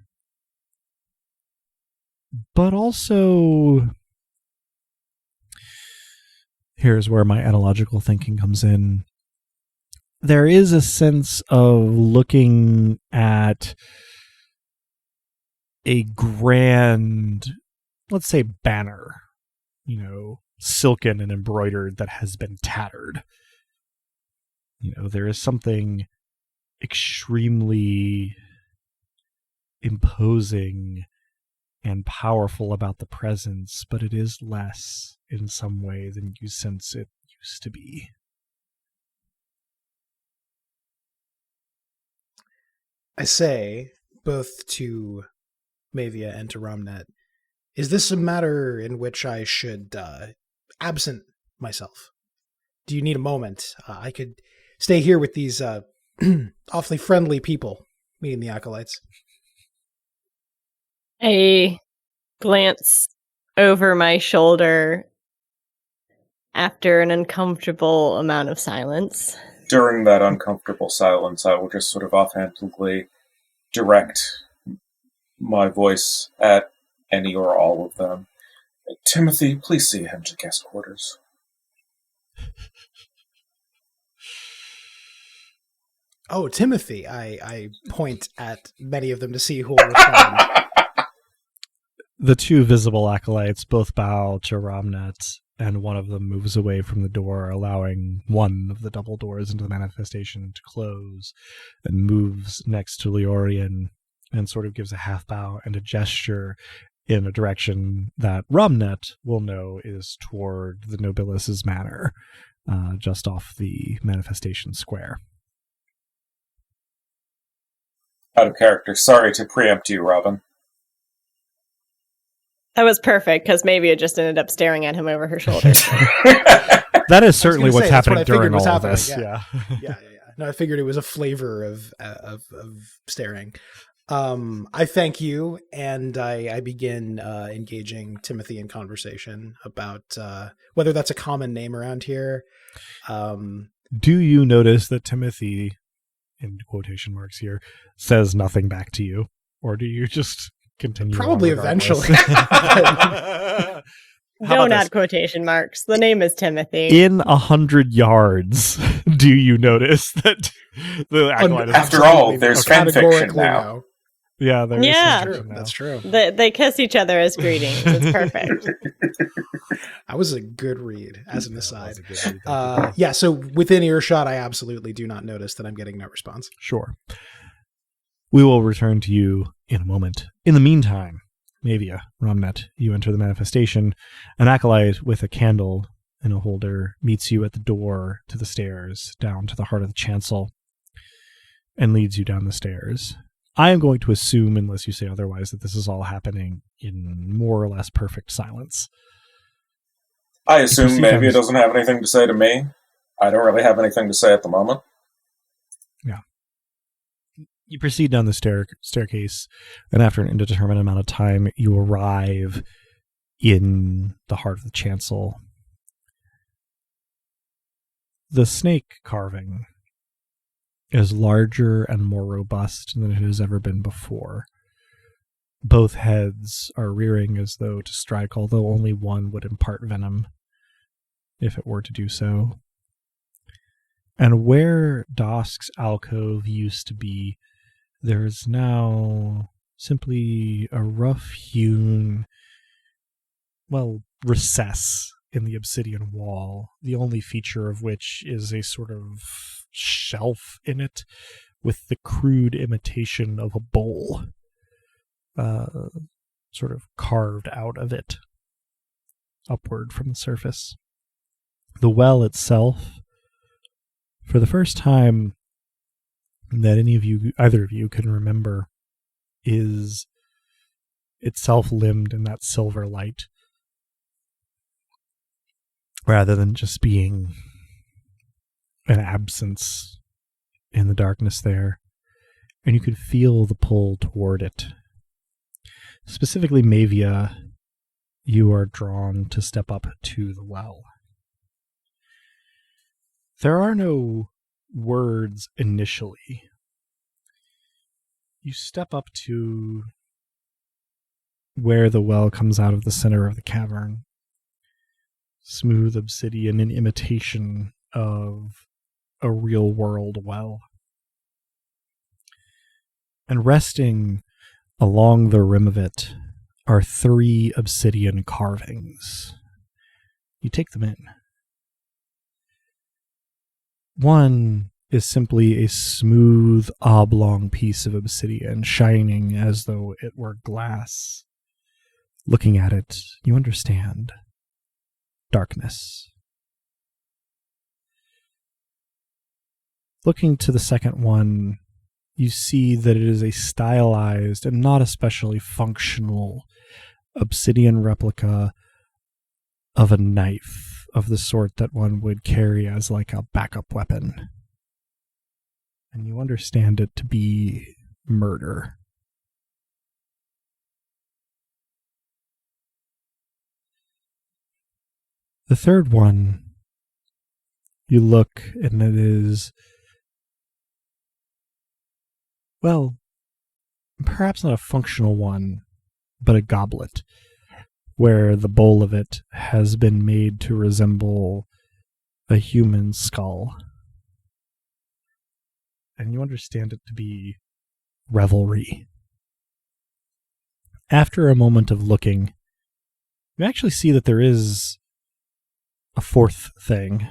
But also, here's where my analogical thinking comes in. There is a sense of looking at a grand, let's say, banner, silken and embroidered that has been tattered. There is something extremely imposing and powerful about the presence, but it is less in some way than you sense it used to be.
I say, both to Mavia and to Romnet, is this a matter in which I should absent myself? Do you need a moment? I could stay here with these awfully friendly people, meeting the acolytes.
I glance over my shoulder after an uncomfortable amount of silence.
During that uncomfortable silence, I will just sort of offhandedly direct my voice at any or all of them. Timothy, please see him to guest quarters.
Oh, Timothy. I point at many of them to see who will respond.
The 2 visible acolytes both bow to Romnet, and one of them moves away from the door, allowing one of the double doors into the manifestation to close, and moves next to Leorian and sort of gives a half bow and a gesture in a direction that Romnet will know is toward the Nobilis' manor, just off the manifestation square.
Out of character. Sorry to preempt you, Robin.
That was perfect, because maybe it just ended up staring at him over her shoulder.
That is certainly what's happening during all of this.
Yeah. No, I figured it was a flavor of staring. I thank you, and I begin engaging Timothy in conversation about whether that's a common name around here.
Do you notice that Timothy, in quotation marks here, says nothing back to you? Or do you just continue?
Probably eventually.
Don't add quotation marks. The name is Timothy.
In 100 yards, do you notice that the acolyte is...
After all, there's fanfiction now.
Yeah, there is
fanfiction
now.
That's true.
They kiss each other as greetings. It's perfect.
That was a good read, as an aside. So within earshot, I absolutely do not notice that I'm getting no response.
Sure. We will return to you in a moment. In the meantime, Mavia, Romnet, you enter the manifestation. An acolyte with a candle in a holder meets you at the door to the stairs down to the heart of the chancel. and leads you down the stairs. I am going to assume, unless you say otherwise, that this is all happening in more or less perfect silence.
I assume maybe it doesn't have anything to say to me. I don't really have anything to say at the moment.
Yeah. You proceed down the staircase, and after an indeterminate amount of time, you arrive in the heart of the chancel. The snake carving is larger and more robust than it has ever been before. Both heads are rearing as though to strike, although only one would impart venom if it were to do so. And where Dosk's alcove used to be, there is now simply a rough-hewn, recess in the obsidian wall, the only feature of which is a sort of shelf in it with the crude imitation of a bowl sort of carved out of it upward from the surface. The well itself, for the first time that either of you can remember, is itself limned in that silver light, rather than just being an absence in the darkness there. And you could feel the pull toward it. Specifically, Mavia, you are drawn to step up to the well. There are no words initially. You step up to where the well comes out of the center of the cavern. Smooth obsidian in imitation of a real-world well. And resting along the rim of it are 3 obsidian carvings. You take them in. One is simply a smooth, oblong piece of obsidian, shining as though it were glass. Looking at it, you understand. Darkness. Looking to the second one, you see that it is a stylized and not especially functional obsidian replica of a knife, of the sort that one would carry as like a backup weapon. And you understand it to be murder. The third one, you look and it is, perhaps not a functional one, but a goblet, where the bowl of it has been made to resemble a human skull. And you understand it to be revelry. After a moment of looking, you actually see that there is a fourth thing,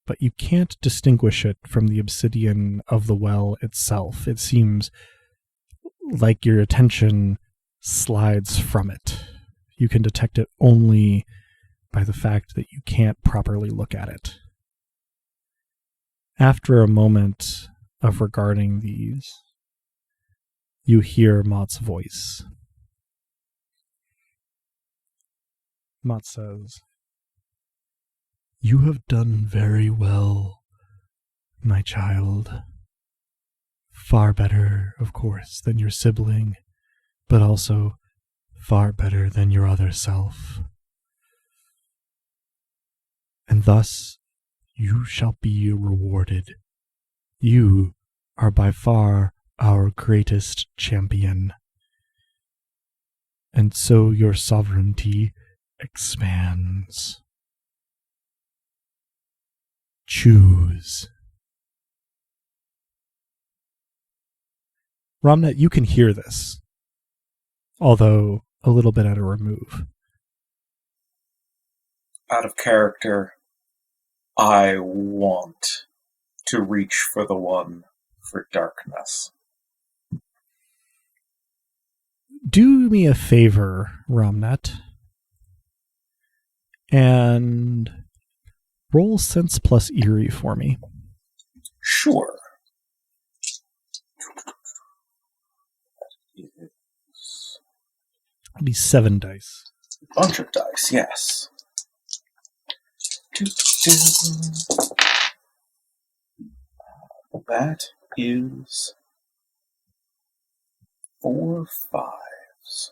but you can't distinguish it from the obsidian of the well itself. It seems like your attention slides from it. You can detect it only by the fact that you can't properly look at it. After a moment of regarding these, you hear Mott's voice. Mott says, "You have done very well, my child. Far better, of course, than your sibling, but also far better than your other self. And thus you shall be rewarded. You are by far our greatest champion. And so your sovereignty expands. Choose." Ramnet, you can hear this, although a little bit at a remove.
Out of character, I want to reach for the one for darkness.
Do me a favor, Ramnet, and roll Sense plus Eerie for me.
Sure.
It'll be 7 dice.
Bunch of dice, yes. That is 4 5s.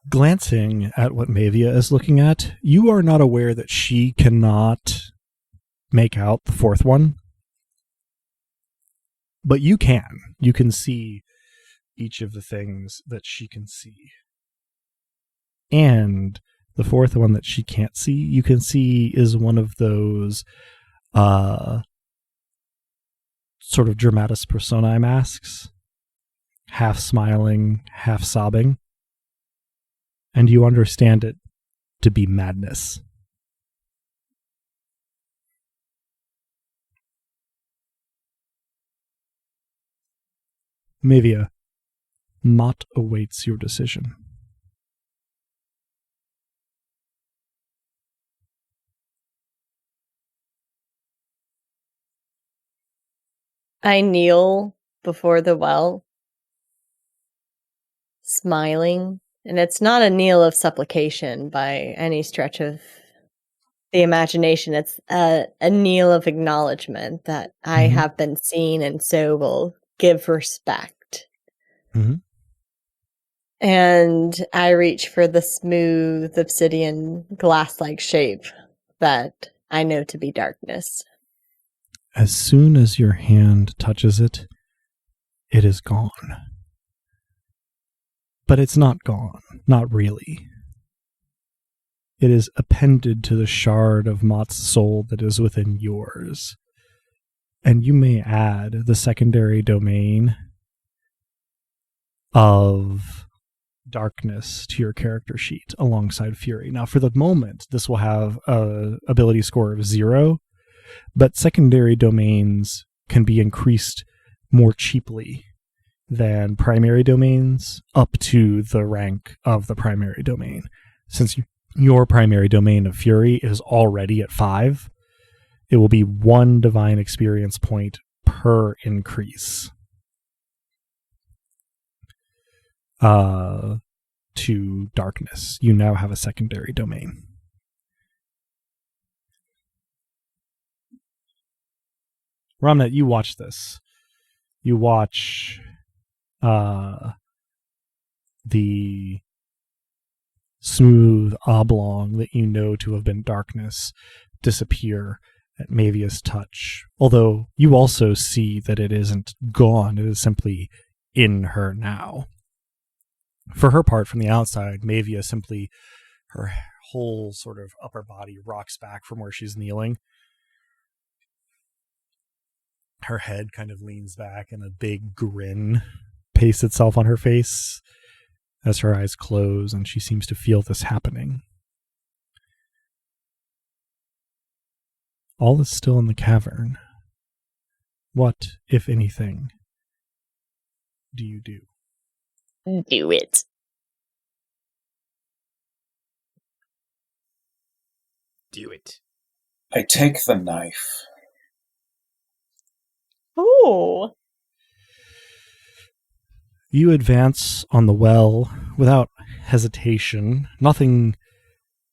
Glancing at what Mavia is looking at, you are not aware that she cannot make out the 4th one. But you can. You can see each of the things that she can see. And the 4th one that she can't see, you can see is one of those sort of dramatis personae masks, half smiling, half sobbing. And you understand it to be madness. Mavia, Mott awaits your decision.
I kneel before the well, smiling. And it's not a kneel of supplication by any stretch of the imagination. It's a kneel of acknowledgement that I have been seen and so will give respect.
Mm-hmm.
And I reach for the smooth obsidian glass-like shape that I know to be darkness.
As soon as your hand touches it, it is gone. But it's not gone, not really. It is appended to the shard of Mott's soul that is within yours. And you may add the secondary domain of darkness to your character sheet alongside Fury. Now, for the moment, this will have an ability score of 0, but secondary domains can be increased more cheaply than primary domains up to the rank of the primary domain. Since your primary domain of Fury is already at 5, it will be 1 divine experience point per increase to darkness. You now have a secondary domain. Ramnet, you watch this. You watch the smooth oblong that you know to have been darkness disappear at Mavia's touch. Although you also see that it isn't gone, it is simply in her now. For her part, from the outside, Mavia simply, her whole sort of upper body rocks back from where she's kneeling. Her head kind of leans back and a big grin pastes itself on her face as her eyes close and she seems to feel this happening. All is still in the cavern. What, if anything, do you do?
Do it.
Do it.
I take the knife.
Oh.
You advance on the well without hesitation. Nothing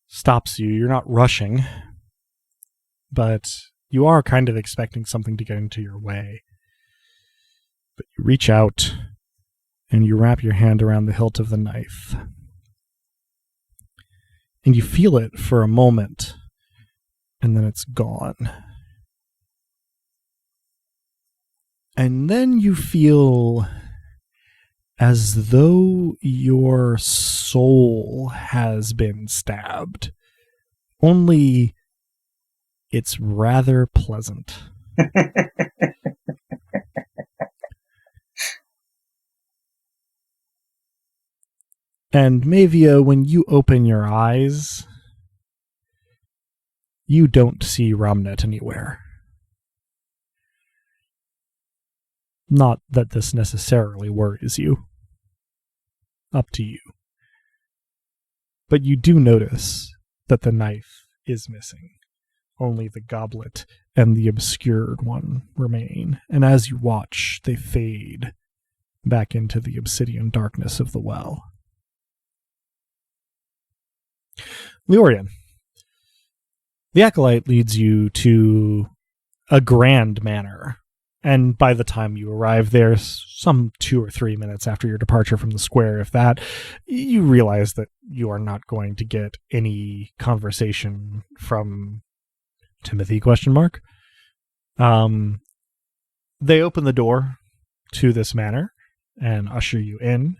stops you. You're not rushing. But you are kind of expecting something to get into your way. But you reach out and you wrap your hand around the hilt of the knife. And you feel it for a moment, and then it's gone. And then you feel as though your soul has been stabbed. Only it's rather pleasant. And Mavia, when you open your eyes, you don't see Ramnet anywhere. Not that this necessarily worries you. Up to you. But you do notice that the knife is missing. Only the goblet and the obscured one remain. And as you watch, they fade back into the obsidian darkness of the well. Leorian, the acolyte leads you to a grand manor, and by the time you arrive there, some 2 or 3 minutes after your departure from the square, if that, you realize that you are not going to get any conversation from Timothy ? They open the door to this manor and usher you in,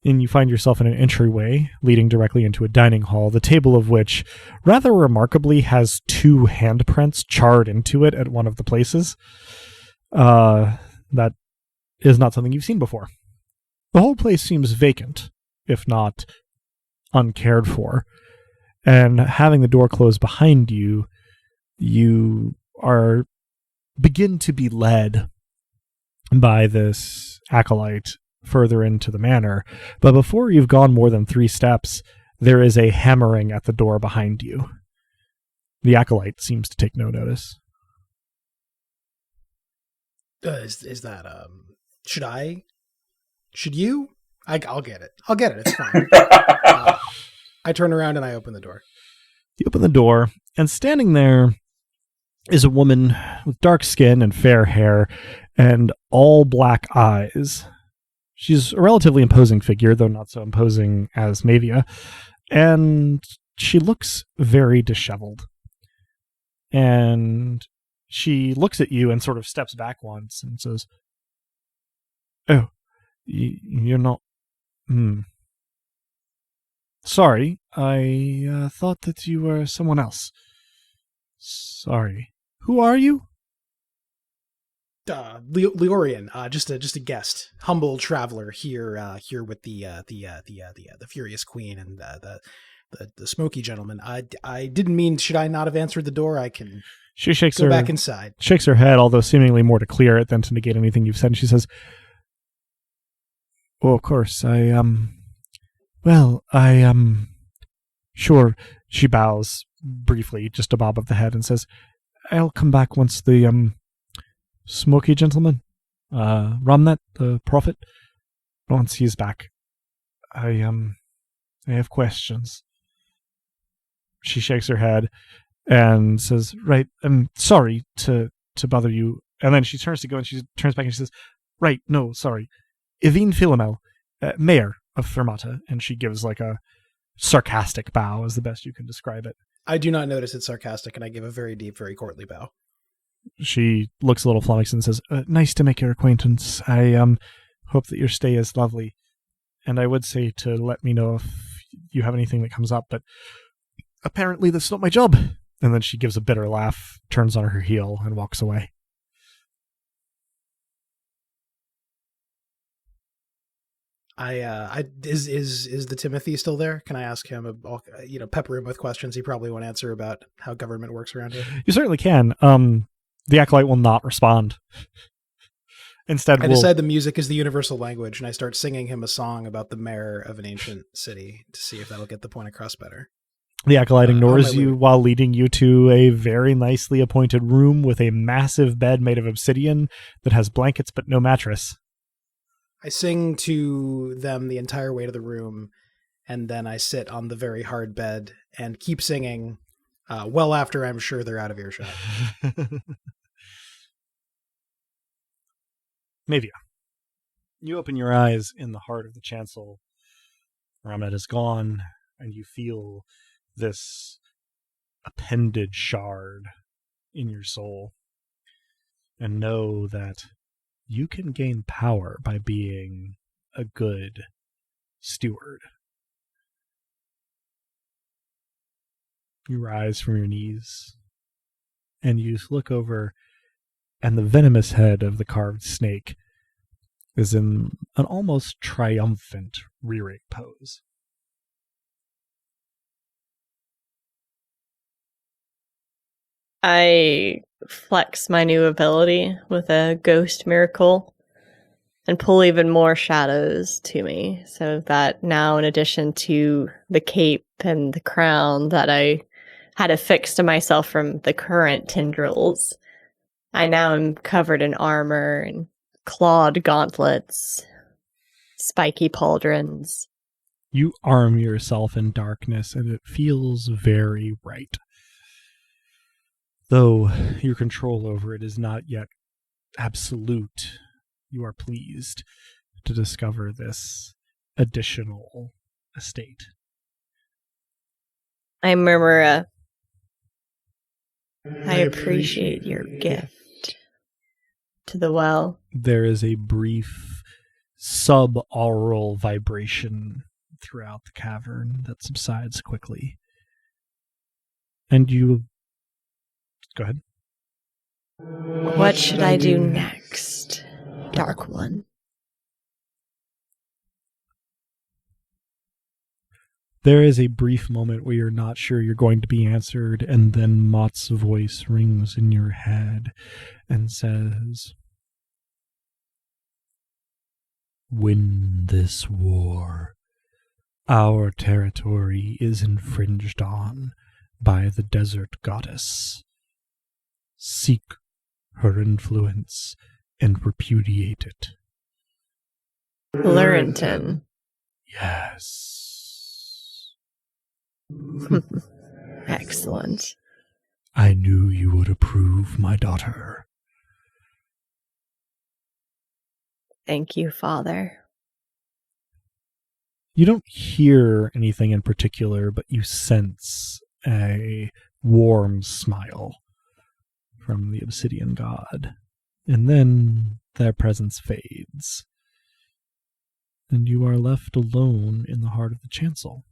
and you find yourself in an entryway leading directly into a dining hall, the table of which, rather remarkably, has 2 handprints charred into it at one of the places. That is not something you've seen before. The whole place seems vacant, if not uncared for, and having the door closed behind you, you begin to be led by this acolyte further into the manor, but before you've gone more than 3 steps, there is a hammering at the door behind you. The acolyte seems to take no notice.
Is that should you? I'll get it. I'll get it. It's fine. I turn around and I open the door.
You open the door, and standing there is a woman with dark skin and fair hair and all black eyes. She's a relatively imposing figure, though not so imposing as Mavia, and she looks very disheveled. And she looks at you and sort of steps back once and says, "Oh, you're not... Sorry, I thought that you were someone else. Sorry. Who are you?"
Leorian, just a guest, humble traveler here with the Furious Queen and the Smoky Gentleman. I didn't mean, should I not have answered the door? I can go back inside.
Shakes her head, although seemingly more to clear it than to negate anything you've said. And she says, "Oh, of course, sure." She bows briefly, just a bob of the head, and says, "I'll come back once the, Smoky Gentleman, Ramnet, the prophet, once he's back. I have questions." She shakes her head and says, "Right, I'm sorry to bother you." And then she turns to go and she turns back and she says, "Right, no, sorry. Evine Philomel, mayor of Fermata." And she gives like a sarcastic bow, is the best you can describe it.
I do not notice it's sarcastic, and I give a very deep, very courtly bow.
She looks a little flummoxed and says, "Nice to make your acquaintance. I hope that your stay is lovely. And I would say to let me know if you have anything that comes up, but apparently that's not my job." And then she gives a bitter laugh, turns on her heel, and walks away.
Is the Timothy still there? Can I ask him, pepper him with questions he probably won't answer about how government works around here?
You certainly can. The acolyte will not respond. Instead,
I decide the music is the universal language, and I start singing him a song about the mayor of an ancient city to see if that'll get the point across better.
The acolyte ignores you while leading you to a very nicely appointed room with a massive bed made of obsidian that has blankets but no mattress.
I sing to them the entire way to the room, and then I sit on the very hard bed and keep singing well after I'm sure they're out of earshot.
Mavia, you open your eyes in the heart of the chancel. Ramnet is gone, and you feel this appendage shard in your soul, and know that you can gain power by being a good steward. You rise from your knees, and you look over, and the venomous head of the carved snake is in an almost triumphant rearing pose.
I flex my new ability with a ghost miracle and pull even more shadows to me, so that now, in addition to the cape and the crown that I had affixed to myself from the current tendrils, I now am covered in armor and clawed gauntlets spiky pauldrons.
You arm yourself in darkness, and it feels very right. Though your control over it is not yet absolute, you are pleased to discover this additional estate.
I murmur I appreciate your gift to the well.
There is a brief sub-aural vibration throughout the cavern that subsides quickly. And you... Go ahead.
What should I do next, Dark One?
There is a brief moment where you're not sure you're going to be answered, and then Mott's voice rings in your head and says, "Win this war. Our territory is infringed on by the desert goddess. Seek her influence and repudiate it."
Lurenton.
Yes.
Excellent.
I knew you would approve, my daughter.
Thank you, Father.
You don't hear anything in particular, but you sense a warm smile from the obsidian god. And then their presence fades. And you are left alone in the heart of the chancel.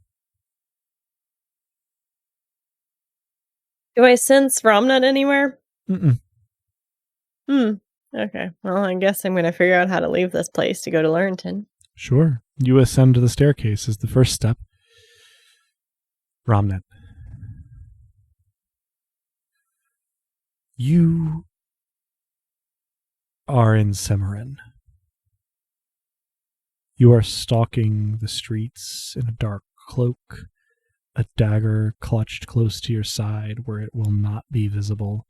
Do I sense Romnut anywhere?
Mm-mm.
Okay. Well, I guess I'm going to figure out how to leave this place to go to Lurenton.
Sure. You ascend to the staircase as the first step. Romnet. You are in Semerin. You are stalking the streets in a dark cloak, a dagger clutched close to your side where it will not be visible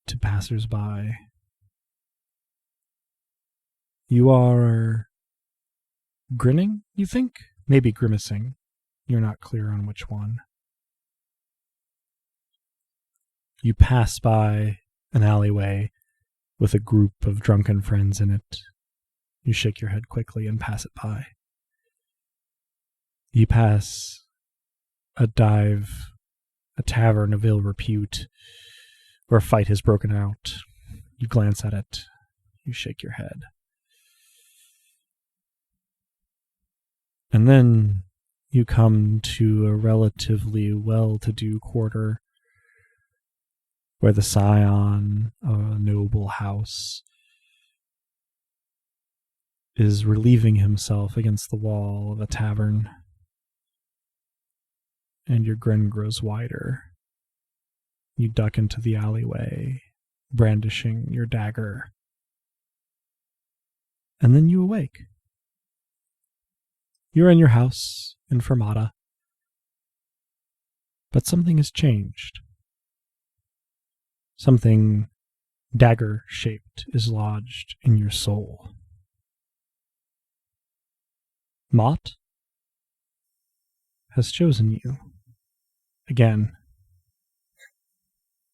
to passers-by. You are grinning, you think? Maybe grimacing. You're not clear on which one. You pass by an alleyway with a group of drunken friends in it. You shake your head quickly and pass it by. You pass a tavern of ill repute, where a fight has broken out. You glance at it. You shake your head. And then you come to a relatively well-to-do quarter where the scion of a noble house is relieving himself against the wall of a tavern. And your grin grows wider. You duck into the alleyway, brandishing your dagger. And then you awake. You're in your house in Fermata. But something has changed. Something dagger-shaped is lodged in your soul. Mott has chosen you. Again.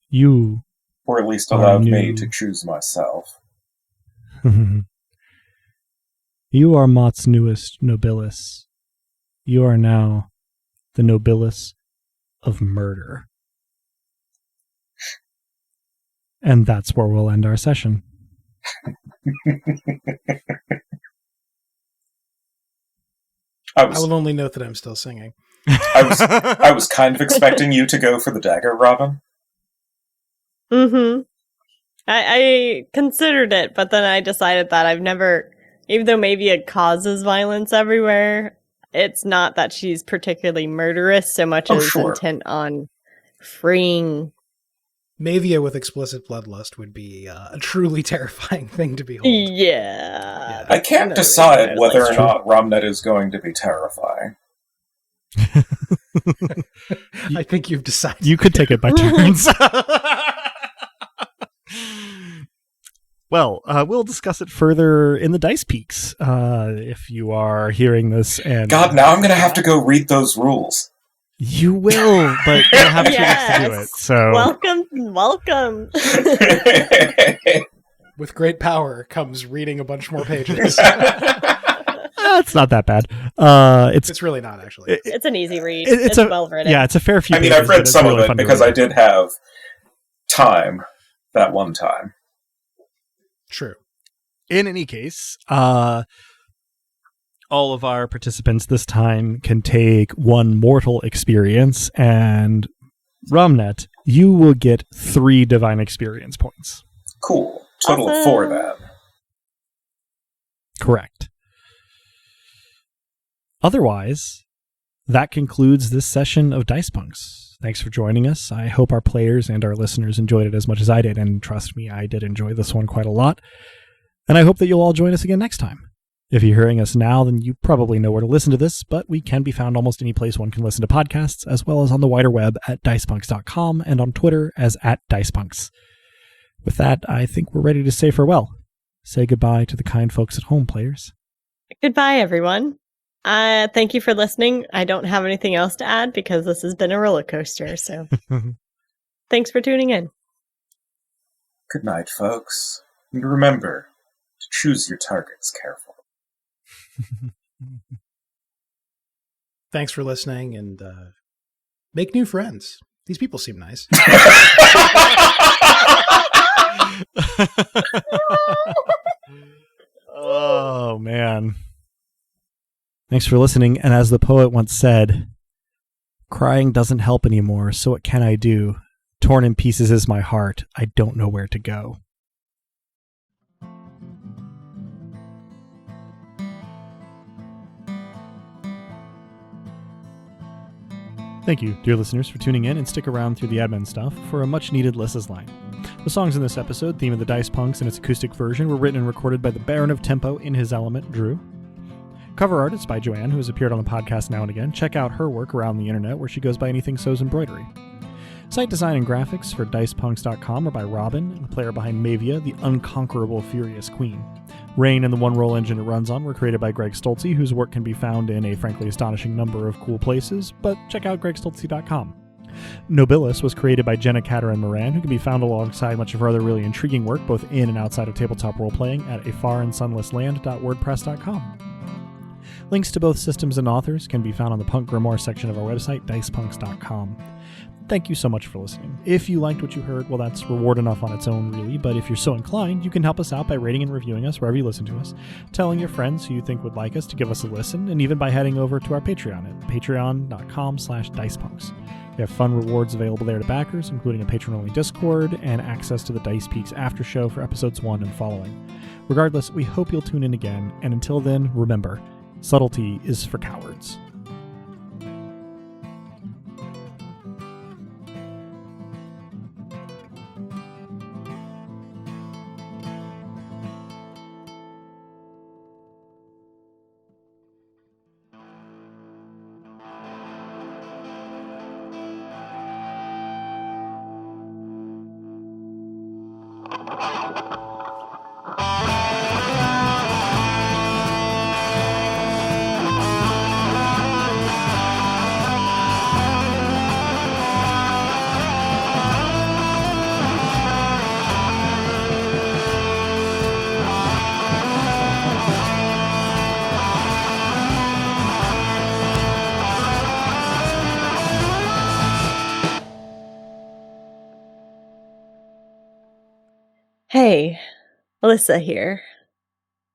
You...
Or at least allowed me to choose myself.
You are Mott's newest nobilis. You are now the nobilis of murder. And that's where we'll end our session.
I will only note that I'm still singing.
I was kind of expecting you to go for the dagger, Robin.
Mm-hmm. I considered it, but then I decided that I've never, even though maybe it causes violence everywhere, it's not that she's particularly murderous so much as intent on freeing.
Mavia with explicit bloodlust would be a truly terrifying thing to behold.
Yeah.
I can't decide whether or not Romnet is going to be terrifying.
I think you've decided.
You could take it by turns. Well, we'll discuss it further in the Dice Peaks. If you are hearing this, and
God, now I'm going to have to go read those rules.
you will, but you'll have 2 weeks to do it. So
Welcome.
With great power comes reading a bunch more pages.
it's not that bad.
It's really not, actually.
It's an easy read.
It's
well written.
Yeah, it's a fair few.
I mean,
pages,
I've read
but it's
some
really
of it
fun to
because
read.
I did have time that one time.
True.
In any case, all of our participants this time can take 1 mortal experience, and Romnet, you will get 3 divine experience points.
Cool. Total of
Awesome.
4 then.
Correct. Otherwise, that concludes this session of Dice Punks. Thanks for joining us. I hope our players and our listeners enjoyed it as much as I did, and trust me, I did enjoy this one quite a lot. And I hope that you'll all join us again next time. If you're hearing us now, then you probably know where to listen to this, but we can be found almost any place one can listen to podcasts, as well as on the wider web at dicepunks.com and on Twitter as @dicepunks. With that, I think we're ready to say farewell. Say goodbye to the kind folks at home, players.
Goodbye, everyone. Thank you for listening. I don't have anything else to add because this has been a roller coaster. So thanks for tuning in.
Good night, folks. And remember to choose your targets carefully.
Thanks for listening, and make new friends. These people seem nice.
Oh, man. Thanks for listening, and as the poet once said, crying doesn't help anymore, so what can I do? Torn in pieces is my heart. I don't know where to go. Thank you, dear listeners, for tuning in, and stick around through the admin stuff for a much-needed Lissa's line. The songs in this episode, Theme of the Dice Punks and its acoustic version, were written and recorded by the Baron of Tempo in his element, Drew. Cover art is by Joanne, who has appeared on the podcast now and again. Check out her work around the internet, where she goes by Anything Sews Embroidery. Site design and graphics for dicepunks.com are by Robin, the player behind Mavia, the unconquerable Furious Queen. Rain and the one-roll engine it runs on were created by Greg Stolze, whose work can be found in a frankly astonishing number of cool places, but check out gregstolze.com. Nobilis was created by Jenna Caterin Moran, who can be found alongside much of her other really intriguing work, both in and outside of tabletop role-playing, at afarandsunlessland.wordpress.com. Links to both systems and authors can be found on the Punk Grimoire section of our website, dicepunks.com. Thank you so much for listening. If you liked what you heard, well, that's reward enough on its own, really, but if you're so inclined, you can help us out by rating and reviewing us wherever you listen to us, telling your friends who you think would like us to give us a listen, and even by heading over to our Patreon at patreon.com/dicepunks. We have fun rewards available there to backers, including a patron-only Discord and access to the Dice Peaks after show for episodes 1 and following. Regardless, we hope you'll tune in again, and until then, remember, subtlety is for cowards.
Hey, Alyssa here.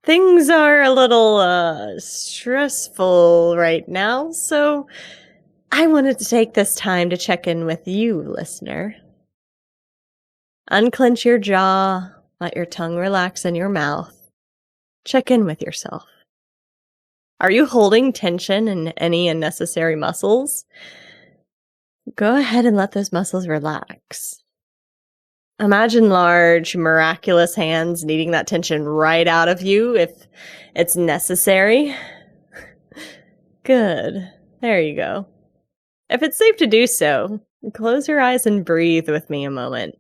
Things are a little, stressful right now, so I wanted to take this time to check in with you, listener. Unclench your jaw, let your tongue relax in your mouth. Check in with yourself. Are you holding tension in any unnecessary muscles? Go ahead and let those muscles relax. Imagine large, miraculous hands needing that tension right out of you if it's necessary. Good. There you go. If it's safe to do so, close your eyes and breathe with me a moment.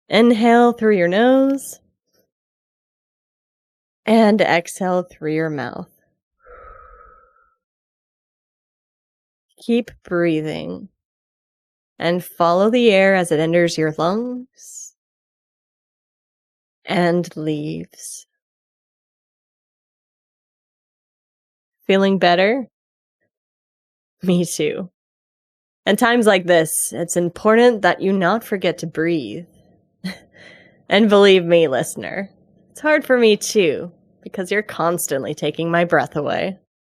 Inhale through your nose. And exhale through your mouth. Keep breathing. And follow the air as it enters your lungs and leaves. Feeling better? Me too. And times like this, it's important that you not forget to breathe. And believe me, listener, it's hard for me too, because you're constantly taking my breath away.